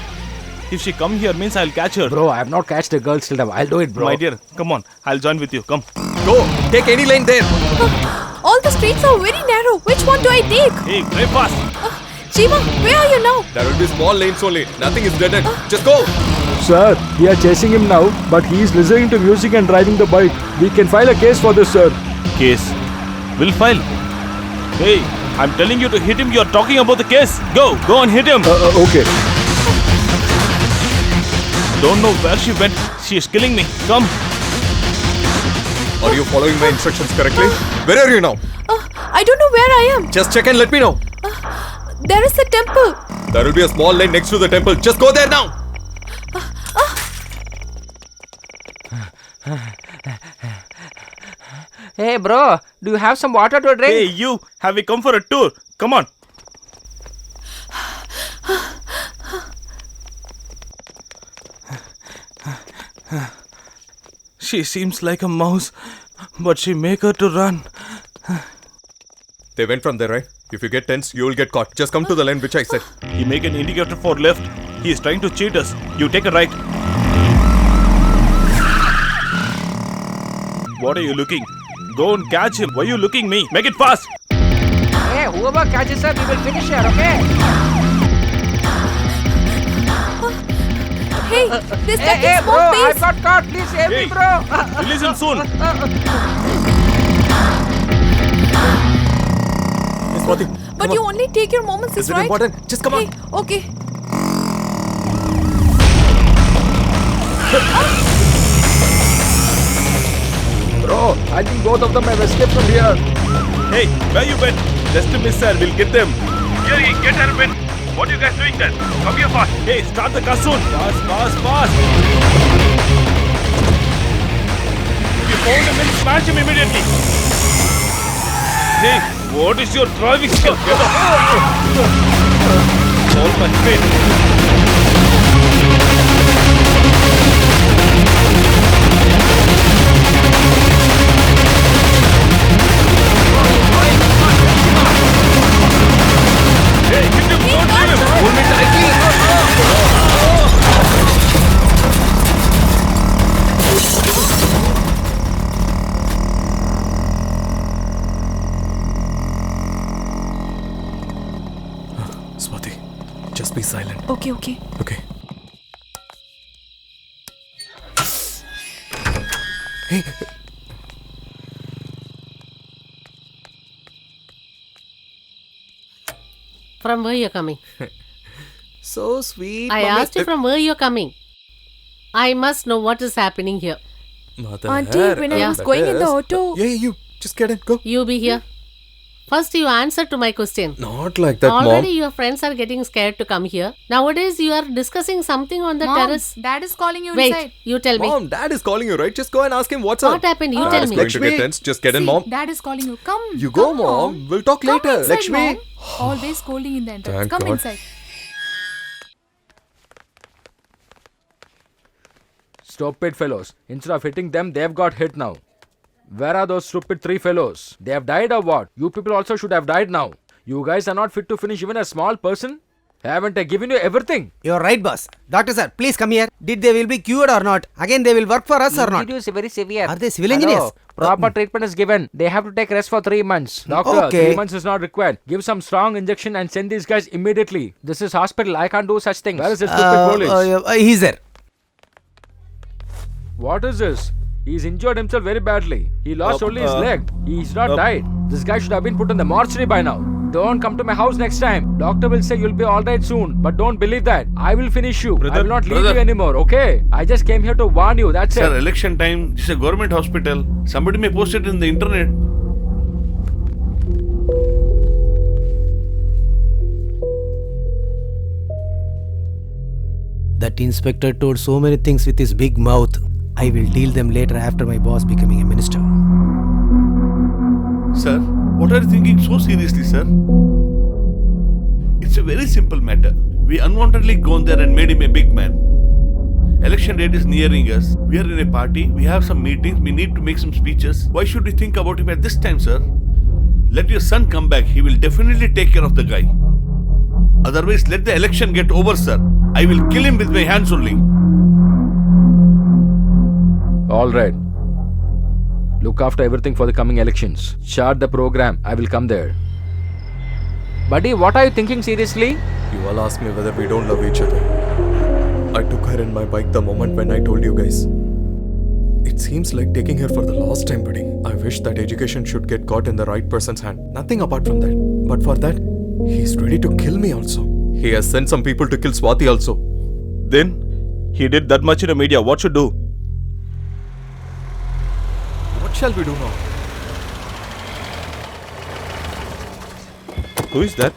If she come here means I'll catch her. Bro, I have not catched the girl still now. I'll do it, bro. My dear, come on. I'll join with you. Come. Go. Take any lane there. All the streets are very narrow. Which one do I take? Hey, drive fast. Jeeva, where are you now? There will be small lanes only. Nothing is dead end. Just go. Sir, we are chasing him now, but he is listening to music and driving the bike. We can file a case for this, sir. Case. We'll file. Hey, I'm telling you to hit him. You're talking about the case. Go and hit him. Okay. Don't know where she went. She is killing me. Come. Are you following my instructions correctly? Where are you now? I don't know where I am. Just check and let me know. There is a temple. There will be a small lane next to the temple. Just go there now. Hey, bro, do you have some water to drink? Hey, you. Have we come for a tour? Come on. She seems like a mouse, but she make her to run. They went from there, right? If you get tense, you will get caught. Just come to the lane which I said. He make an indicator for left. He is trying to cheat us. You take a right. What are you looking? Go and catch him. Why are you looking me? Make it fast. Hey, whoever catches her, we will finish her, okay? Hey, this duck Hey, is bro, more I pace. got caught. Please save me, bro. Release him soon. Yes, Swati. But you only take your moments, Is it right? important? Just come on. Okay. Bro, I think both of them have escaped from here. Hey, where you went? Just a miss, sir. We'll get them. Here, get her win. What are you guys doing then? Come here fast. Hey, start the car soon. Fast. If you found him, smash him immediately. Hey, what is your driving skill? Get up. All my faith. Hey, hit him! Don't leave him! Pull me tightly! Swati, just be silent. Okay. Okay. Hey. From where you're coming? So sweet. I asked you from where you're coming. I must know what is happening here. Mother, Auntie, when I was going in the auto. Yeah, you. Just get in. Go. You be here. First, you answer to my question. Not like that, Already Mom. your friends are getting scared to come here. Nowadays, you are discussing something on the Mom, terrace. Dad is calling you Wait, inside. you tell me. Mom, Dad is calling you, right? Just go and ask him what's up. What happened? You Dad tell is me. going to get tense. Just get in, See, Mom. Dad is calling you. Come. You go, come, Mom. We'll talk Come later. inside, Mom. Always scolding in the entrance. Thank Come God. inside. Stop it, fellows. Instead of hitting them, they've got hit now. Where are those stupid 3 fellows? They have died or what? You people also should have died now. You guys are not fit to finish even a small person? Haven't I given you everything? You're right, boss. Doctor sir, please come here. Did they will be cured or not? Again, they will work for us or not? Injury is very severe. Are they civil engineers? Proper treatment is given. They have to take rest for 3 months. Doctor, Okay. 3 months is not required. Give some strong injection and send these guys immediately. This is hospital. I can't do such things. Where is this stupid police? He's there. What is this? He's injured himself very badly. He lost only his leg. He's not died. This guy should have been put in the mortuary by now. Don't come to my house next time. Doctor will say you'll be alright soon. But don't believe that. I will finish you. I will not leave you anymore, okay? I just came here to warn you. That's Sir, it. election time. This is a government hospital. Somebody may post it in the internet. That inspector told so many things with his big mouth. I will deal them later after my boss becoming a minister. Sir, what are you thinking so seriously, sir? It's a very simple matter. We unwantedly gone there and made him a big man. Election date is nearing us. We are in a party. We have some meetings. We need to make some speeches. Why should we think about him at this time, sir? Let your son come back. He will definitely take care of the guy. Otherwise, let the election get over, sir. I will kill him with my hands only. All right. Look after everything for the coming elections. Chart the program. I will come there. Buddy, what are you thinking seriously? You all asked me whether we don't love each other. I took her in my bike the moment when I told you guys. It seems like taking her for the last time, buddy. I wish that education should get caught in the right person's hand. Nothing apart from that. But for that, he's ready to kill me also. He has sent some people to kill Swati also. Then, he did that much in the media. What should do? What shall we do now? Who is that?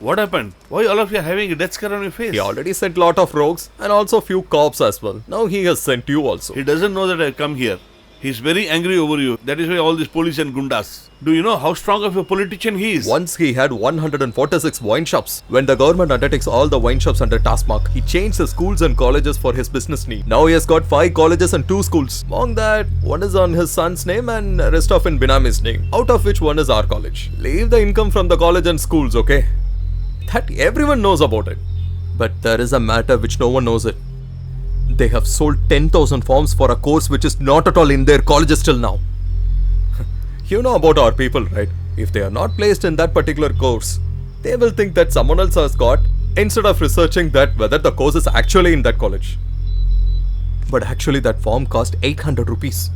What happened? Why all of you are having a death scare on your face? He already sent lot of rogues and also few cops as well. Now he has sent you also. He doesn't know that I come here. He's very angry over you. That is why all these police and gundas. Do you know how strong of a politician he is? Once he had 146 wine shops. When the government undertakes all the wine shops under taskmark, he changed the schools and colleges for his business need. Now he has got 5 colleges and 2 schools. Among that, one is on his son's name and rest of in Binami's name. Out of which one is our college. Leave the income from the college and schools, okay? That everyone knows about it. But there is a matter which no one knows it. They have sold 10,000 forms for a course which is not at all in their colleges till now. You know about our people, right? If they are not placed in that particular course, they will think that someone else has got, instead of researching that whether the course is actually in that college. But actually that form cost 800 rupees.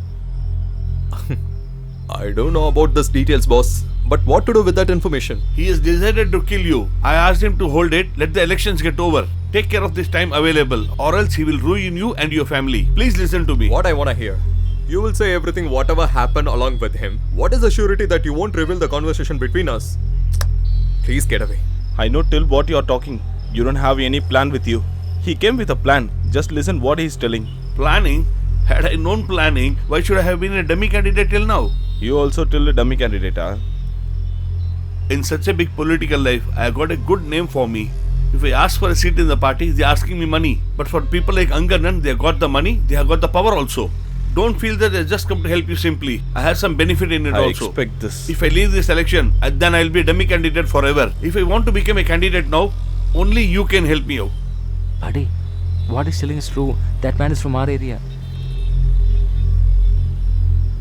I don't know about this details, boss. But what to do with that information? He has decided to kill you. I asked him to hold it. Let the elections get over. Take care of this time available, or else he will ruin you and your family. Please listen to me. What I want to hear. You will say everything whatever happened along with him. What is the surety that you won't reveal the conversation between us? Please get away. I know till what you are talking. You don't have any plan with you. He came with a plan. Just listen what he is telling. Planning? Had I known planning, why should I have been a dummy candidate till now? You also till a dummy candidate, huh? In such a big political life, I got a good name for me. If I ask for a seat in the party, they are asking me money. But for people like Anganan, they have got the money, they have got the power also. Don't feel that I just come to help you simply. I have some benefit in it also. I expect this. If I leave this election, then I will be a dummy candidate forever. If I want to become a candidate now, only you can help me out. Buddy, what he's telling is true. That man is from our area.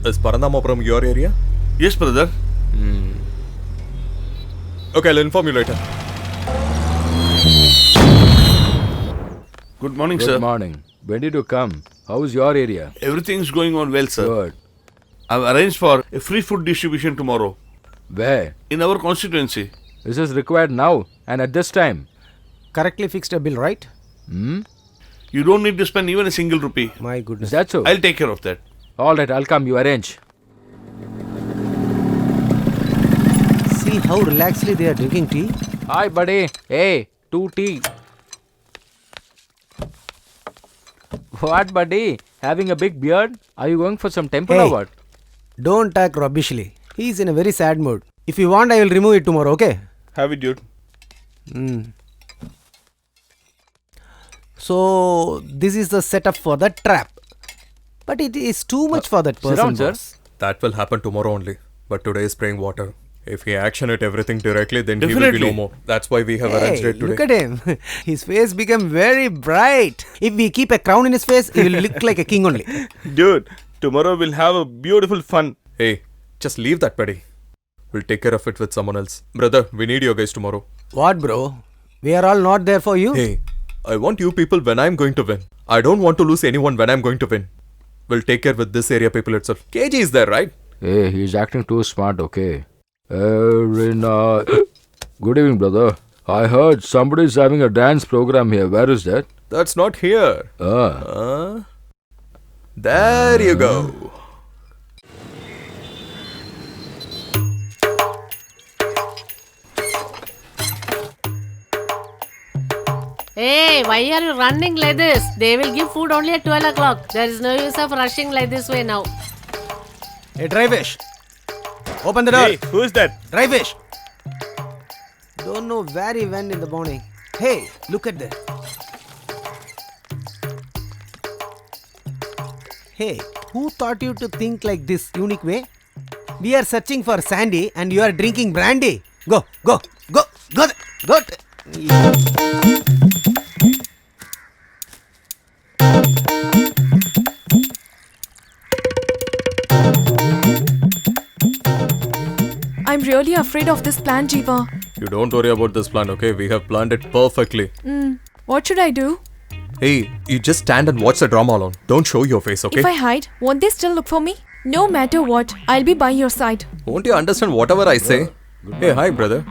Is Parandama from your area? Yes, brother. Okay, I'll inform you later. Good morning, sir. Good morning. When did you come? How is your area? Everything is going on well, sir. Good. I've arranged for a free food distribution tomorrow. Where? In our constituency. This is required now and at this time. Correctly fixed a bill, right? You don't need to spend even a single rupee. My goodness. Is that so? I'll take care of that. Alright, I'll come. You arrange. See how relaxedly they are drinking tea? Hi, buddy. Hey, 2 tea. What, buddy? Having a big beard? Are you going for some temple Hey. or what? Don't talk rubbishly. He is in a very sad mood. If you want, I will remove it tomorrow, okay? Have it, dude. So, this is the setup for the trap. But it is too much for that sit person, down, sir. boss. That will happen tomorrow only. But today is spraying water. If he action it everything directly, then he will Definitely. be no more. That's why we have arranged Hey, it today. look at him. His face became very bright. If we keep a crown in his face, he will look like a king only. Dude, tomorrow we'll have a beautiful fun. Hey, just leave that, buddy. We'll take care of it with someone else. Brother, we need you guys tomorrow. What, bro? We are all not there for you? Hey, I want you people when I'm going to win. I don't want to lose anyone when I'm going to win. We'll take care with this area people itself. KG is there, right? Hey, he's acting too smart, okay? Very nice. Good evening, brother. I heard somebody's having a dance program here. Where is that? That's not here. There you go. Hey, why are you running like this? They will give food only at 12 o'clock. There is no use of rushing like this way now. Hey, Dryfish. Open the door. Hey, who is that? Dryfish. Don't know where he went in the morning. Hey, look at that. Hey, Who taught you to think like this unique way? We are searching for Sandy and you are drinking brandy. Go. I'm really afraid of this plan, Jeeva. You don't worry about this plan, okay? We have planned it perfectly. What should I do? Hey, you just stand and watch the drama alone. Don't show your face, okay? If I hide, won't they still look for me? No matter what, I'll be by your side. Won't you understand whatever I say? Hey, hi, brother.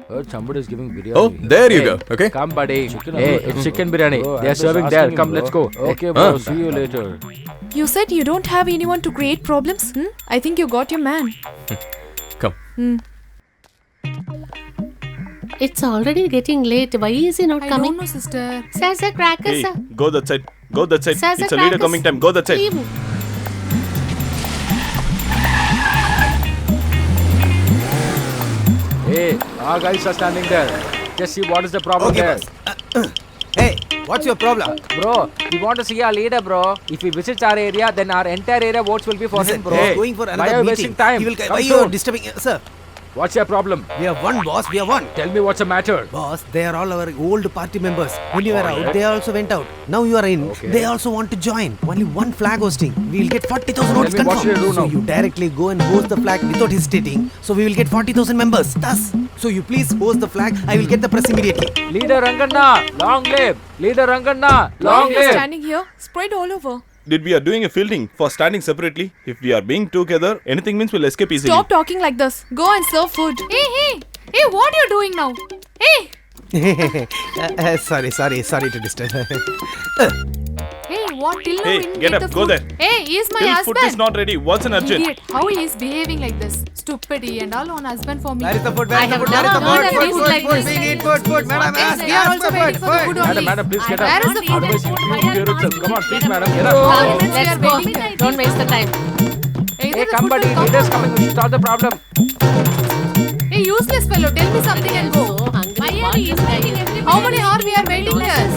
Heard somebody is giving biryani. Oh, there you go, okay? Come, buddy. Hey, it's chicken biryani. They are serving there. Come, let's go. Okay, bro. See you later. You said you don't have anyone to create problems? I think you got your man. Come. It's already getting late. Why is he not coming? I don't know, sister. Sir, crackers, Hey, sir. go that side. Go that side. Sir, It's a leader crackers. coming time. Go that side. Leave. Hey, our guys are standing there. Just see what is the problem Okay, there. boss. Hey, what's your problem? Bro, we want to see our leader, bro. If he visits our area, then our entire area votes will be for Listen, him, bro. he is going for why another are you meeting. wasting time? He will Come why you are soon. disturbing? Sir, What's your problem? we have won, boss. We have won. Tell me what's the matter. Boss, they are all our old party members. When you were out, they also went out. Now you are in. Okay. They also want to join. Only one flag hosting. We will get 40,000 votes me what confirmed. should I do So now? you directly go and host the flag without hesitating. So we will get 40,000 members. Thus, so you please host the flag. I will get the press immediately. Leader Ranganna, long live. Leader Ranganna, Why long are you live. standing here? Spread all over. Did we are doing a fielding for standing separately? If we are being together, anything means we'll escape easily. Stop talking like this. Go and serve food. Hey, what are you doing now? Hey! Sorry to disturb. Hey, what? Till now Hey, we didn't get the up, go food. there. Hey, he is my Till husband. food is not ready. What's an urgent? Idiot, how he is behaving like this? Stupid, he and all on husband for me. Where is the food? I have never heard of this like this. We need food. Madam, Yes, we are also waiting for the food only. Madam, please get up. Where is the food? Otherwise, you will here itself. Come on, please, madam, get How up. many minutes we Let's are go. waiting? Don't waste the time. Either Hey, the come, food buddy. will come Leader's or- coming. We should solve the problem. Hey, useless fellow, tell me something and go. So hungry. How many hours we are waiting here?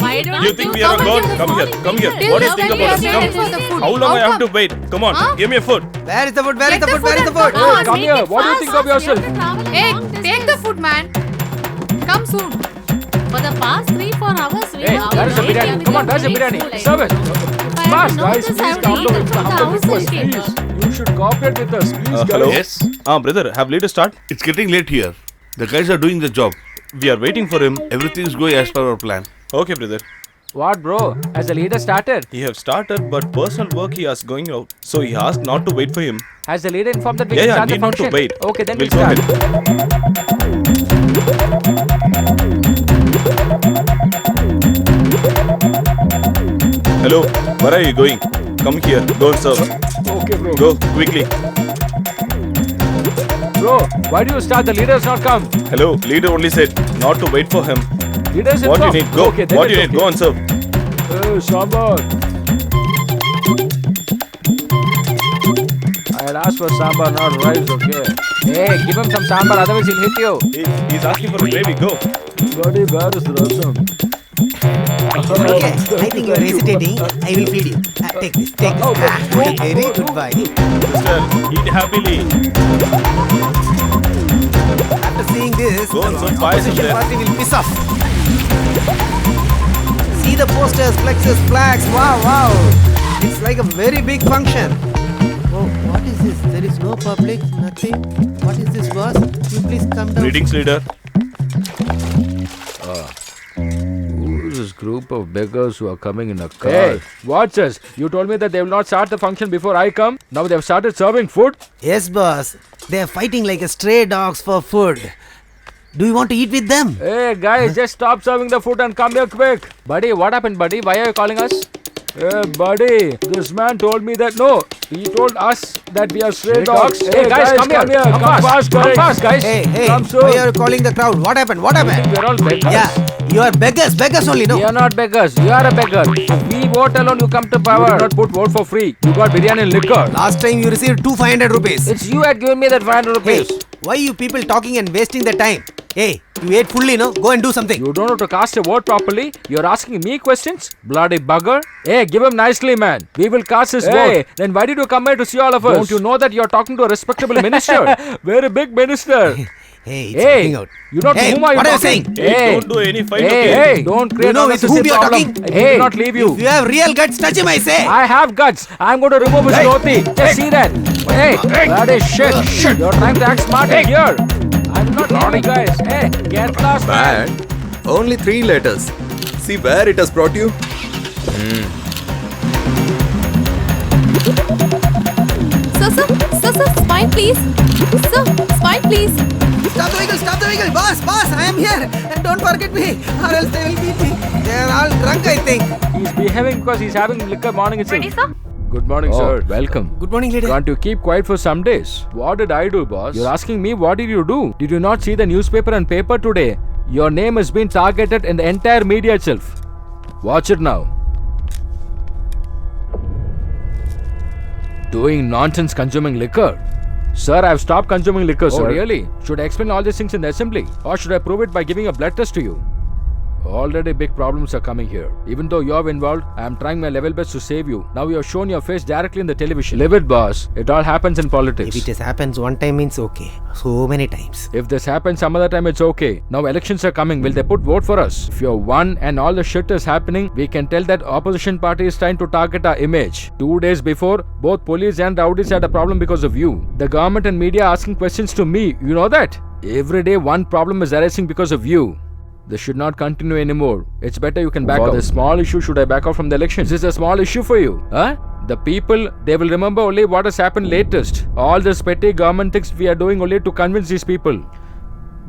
Why don't You think we are a god? Come here. Come here. Till What do you now think we about are us? waiting for Come. the food. How long I have come? to wait? Come on. Huh? Give me a food. Where is the food? Get the food and come on. Come here. What do you think of yourself? Hey, take the food, man. Come soon. For the past 3-4 hours, we Hey, have where is the been biryani? waiting Come on, with where's the the biryani? food. Serve it. If I Fast, had guys. known this, I Please would come eat to it from the humble request, outside. please. You should cooperate with us, please, Hello? guys. Yes, Brother, have leader start? it's getting late here. The guys are doing the job. We are waiting for him. Everything is going as per our plan. Okay, brother. What, bro? Has the leader started? He have started, but personal work he has going out. So he asked not to wait for him. Has the leader informed that we Yeah, can yeah, start the need not to function? wait. Okay, then We'll we'll go start. Hello, where are you going? Come here. Go and serve. Okay, bro. Go quickly. Bro, why do you start? The leader has not come. Hello, leader only said not to wait for him. Leader is What you informed. need? Go. Okay, then What you it's need? Go and serve. Sambar. I had asked for sambar, not rice, okay? Hey, give him some sambar, otherwise he'll hit you. He's asking for a gravy. Go. Buddy, where is the rasam? Okay, I think you are hesitating. I will feed you. Take this. Very good boy. Sister, eat happily. After seeing this, Go on, the some pies in opposition there. party will piss off. See the posters, flexes, flags. Wow. It's like a very big function. Oh, what is this? There is no public, nothing. What is this, boss? You please come down. Greetings, leader. Who is this group of beggars who are coming in a car? Hey, watch us. You told me that they will not start the function before I come. Now they have started serving food. Yes, boss. They are fighting like a stray dogs for food. Do you want to eat with them? Hey guys, just stop serving the food and come here quick. Buddy, what happened, buddy? Why are you calling us? Hey, buddy, this man told me that no. He told us that we are stray dogs. Hey, guys, come here. Come fast, guys. Hey, come soon. why are you calling the crowd? What happened? We're all beggars. Yeah, you are beggars only, no? We are not beggars. You are a beggar. We vote alone, you come to power. You did not put vote for free. You got biryani and liquor. Last time you received 500 rupees. It's you had given me that 500 Hey, rupees. why you people talking and wasting the time? Hey, You ate fully, no? Go and do something. You don't know to cast a vote properly. You're asking me questions? Bloody bugger. Hey, give him nicely, man. We will cast his vote. Then why did you come here to see all of us? Don't you know that you're talking to a respectable minister? Very big minister. Hey, it's working out. You know Hey, to whom are you what are you talking? saying? Hey, don't do any fight, Hey, okay? hey, don't create You know with whom unnecessary you're problem. talking? I will not leave you. If you have real guts, touch him, I say. I have guts. I'm going to remove his dhoti. Just see that. Hey, bloody shit. You're trying to act smart in here. I'm not leaving you guys. Hey, get lost, man. Bad. Only 3 letters. See where it has brought you? Sir, smile please. Sir, smile please. Stop the vehicle. Boss, I am here. And don't forget me, or else they will beat me. They are all drunk, I think. He's behaving because he's having liquor morning itself. Ready, sir? Good morning, sir. Welcome. Good morning, lady. Can't you keep quiet for some days? What did I do, boss? You're asking me what did you do? Did you not see the newspaper and paper today? Your name has been targeted in the entire media itself. Watch it now. Doing nonsense consuming liquor. Sir, I've stopped consuming liquor, sir. Oh, really? Should I explain all these things in the assembly? Or should I prove it by giving a blood test to you? Already big problems are coming here. Even though you're involved, I'm trying my level best to save you. Now you're shown your face directly in the television. Live it, boss. It all happens in politics. If it just happens one time means okay. So many times. If this happens some other time, it's okay. Now elections are coming. Will they put vote for us? If you're one and all the shit is happening, we can tell that opposition party is trying to target our image. 2 days before, both police and rowdies had a problem because of you. The government and media asking questions to me. You know that? Every day one problem is arising because of you. This should not continue anymore. It's better you can back out. For this small issue, should I back out from the election? Is this a small issue for you? Huh? The people, they will remember only what has happened latest. All this petty government things we are doing only to convince these people.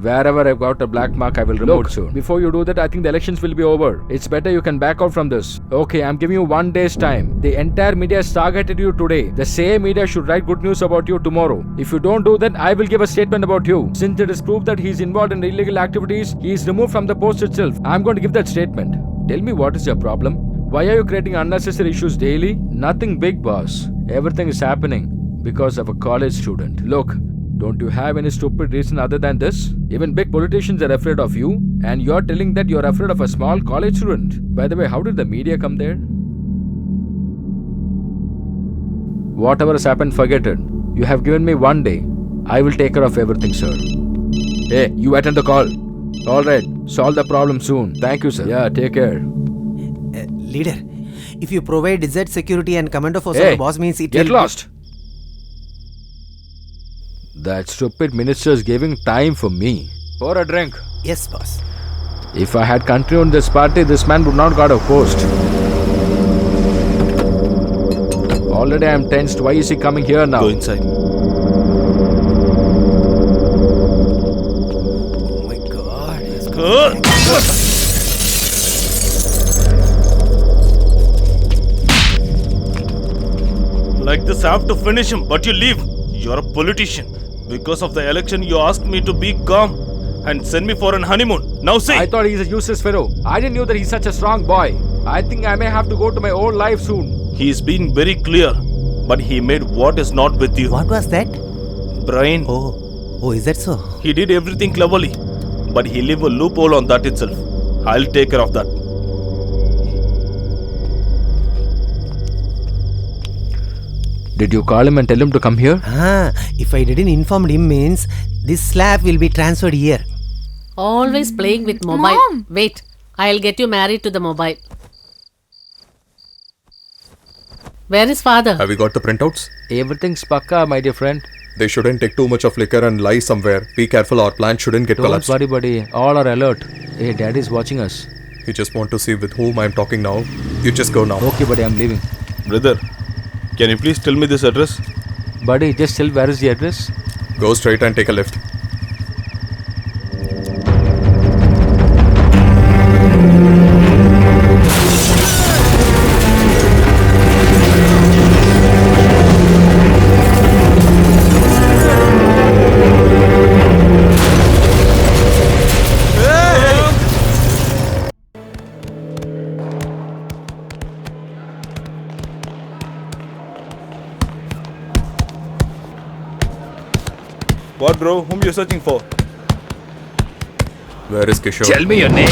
Wherever I've got a black mark, I will remove soon. Before you do that, I think the elections will be over. It's better you can back out from this. Okay, I'm giving you 1 day's time. The entire media has targeted you today. The same media should write good news about you tomorrow. If you don't do that, I will give a statement about you. Since it is proved that he is involved in illegal activities, he is removed from the post itself. I'm going to give that statement. Tell me what is your problem? Why are you creating unnecessary issues daily? Nothing big, boss. Everything is happening because of a college student. Look, don't you have any stupid reason other than this? Even big politicians are afraid of you, and you're telling that you're afraid of a small college student. By the way, how did the media come there? Whatever has happened, forget it. You have given me 1 day. I will take care of everything, sir. Hey, you attend the call. Alright, solve the problem soon. Thank you, sir. Yeah, take care. Leader, if you provide Z security and commando force Hey, of the boss means it get will lost. That stupid minister is giving time for me. Pour a drink. Yes, boss. If I had continued this party, this man would not got a post. Already I am tensed. Why is he coming here now? Go inside. Oh my god. Like this, I have to finish him, but you leave. You're a politician. Because of the election, you asked me to be calm and send me for an honeymoon. Now say. I thought he's a useless fellow. I didn't know that he's such a strong boy. I think I may have to go to my own life soon. He's been very clear, but he made what is not with you. What was that? Brian. Oh, is that so? He did everything cleverly, but he left a loophole on that itself. I'll take care of that. Did you call him and tell him to come here? If I didn't inform him means this slab will be transferred here. Always playing with mobile. Mom! Wait, I'll get you married to the mobile. Where is father? Have you got the printouts? Everything's pakka, my dear friend. They shouldn't take too much of liquor and lie somewhere. Be careful, our plan shouldn't get Don't collapsed. worry, buddy. All are alert. Hey, daddy's watching us. You just want to see with whom I'm talking now. You just go now. Okay, buddy, I'm leaving. Brother, can you please tell me this address? Buddy, just tell where is the address? Go straight and take a left. What, bro? Whom you searching for? Where is Kishore? Tell me your name.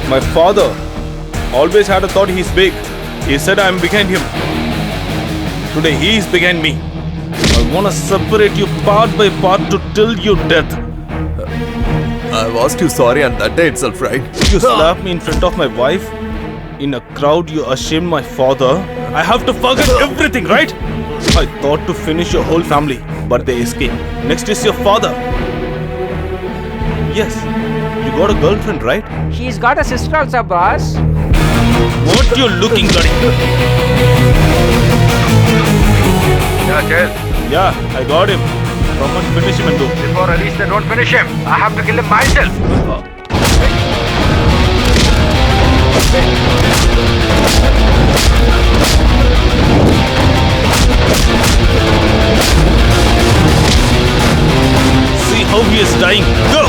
My father always had a thought he's big. He said I'm behind him. Today he is behind me. I wanna separate you part by part to till you death. I've asked you sorry on that day itself, right? You slap me in front of my wife. In a crowd you ashamed my father. I have to forget everything, right? I thought to finish your whole family, but they escaped. Next is your father. Yes, you got a girlfriend, right? He's got a sister also, boss. What you looking, buddy? Yeah, I got him. Someone finish him and go. Before I release, don't finish him. I have to kill him myself. See how he is dying. Go!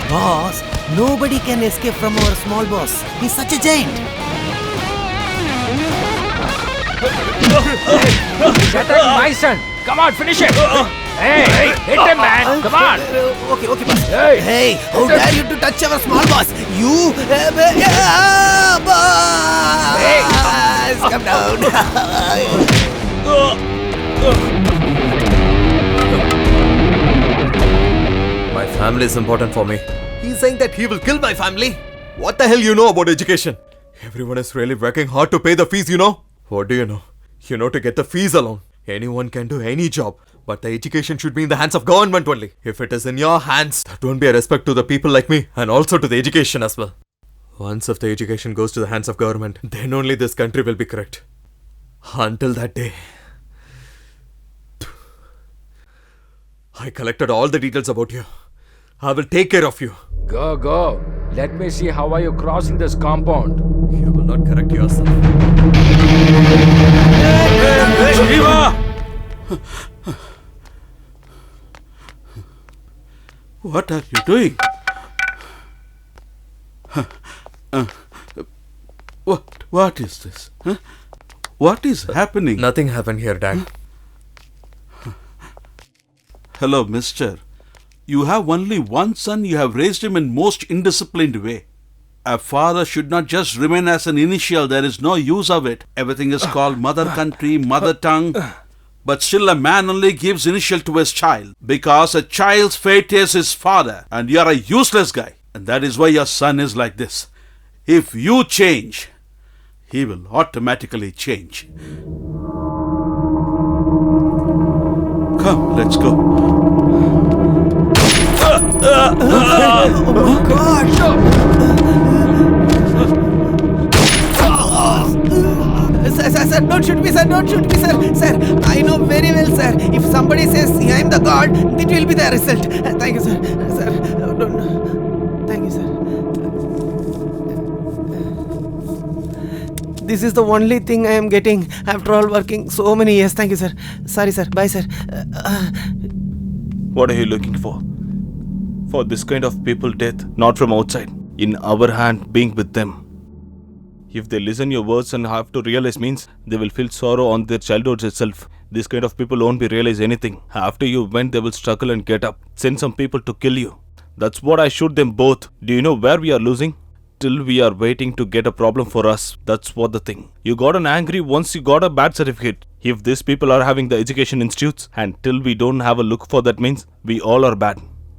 Boss, nobody can escape from our small boss. He's such a giant. Shut up, my son. Come on, finish him. Hey, hit him, man. Come on. Okay, boss. Hey. Hey, how dare you to touch our small boss? You, boss, come down. My family is important for me. He's saying that he will kill my family. What the hell you know about education? Everyone is really working hard to pay the fees, you know? What do you know? You know, to get the fees alone, anyone can do any job. But the education should be in the hands of government only. If it is in your hands, that won't be a respect to the people like me and also to the education as well. Once if the education goes to the hands of government, then only this country will be correct. Until that day, I collected all the details about you. I will take care of you. Go. Let me see how are you crossing this compound. You will not correct yourself. What are you doing? What is this? Huh? What is happening? Nothing happened here, Dad. Hello, mister. You have only one son, you have raised him in most indisciplined way. A father should not just remain as an initial, there is no use of it. Everything is called mother country, mother tongue. But still a man only gives initial to his child, because a child's fate is his father, and you are a useless guy. And that is why your son is like this. If you change, he will automatically change. Come, let's go. Oh my God! Sir, don't shoot me, sir. Don't shoot me, sir. Sir, I know very well, sir. If somebody says I am the God, it will be the result. Thank you, sir. Sir, don't. Thank you, sir. This is the only thing I am getting after all working so many years. Thank you, sir. Sorry, sir. Bye, sir. What are you looking for? For this kind of people death, not from outside. In our hand, being with them. If they listen your words and have to realize means, they will feel sorrow on their childhood itself. This kind of people won't be realize anything. After you went, they will struggle and get up. Send some people to kill you. That's what I shoot them both. Do you know where we are losing? Till we are waiting to get a problem for us. That's what the thing. You got an angry once you got a bad certificate. If these people are having the education institutes and till we don't have a look for that means we all are bad.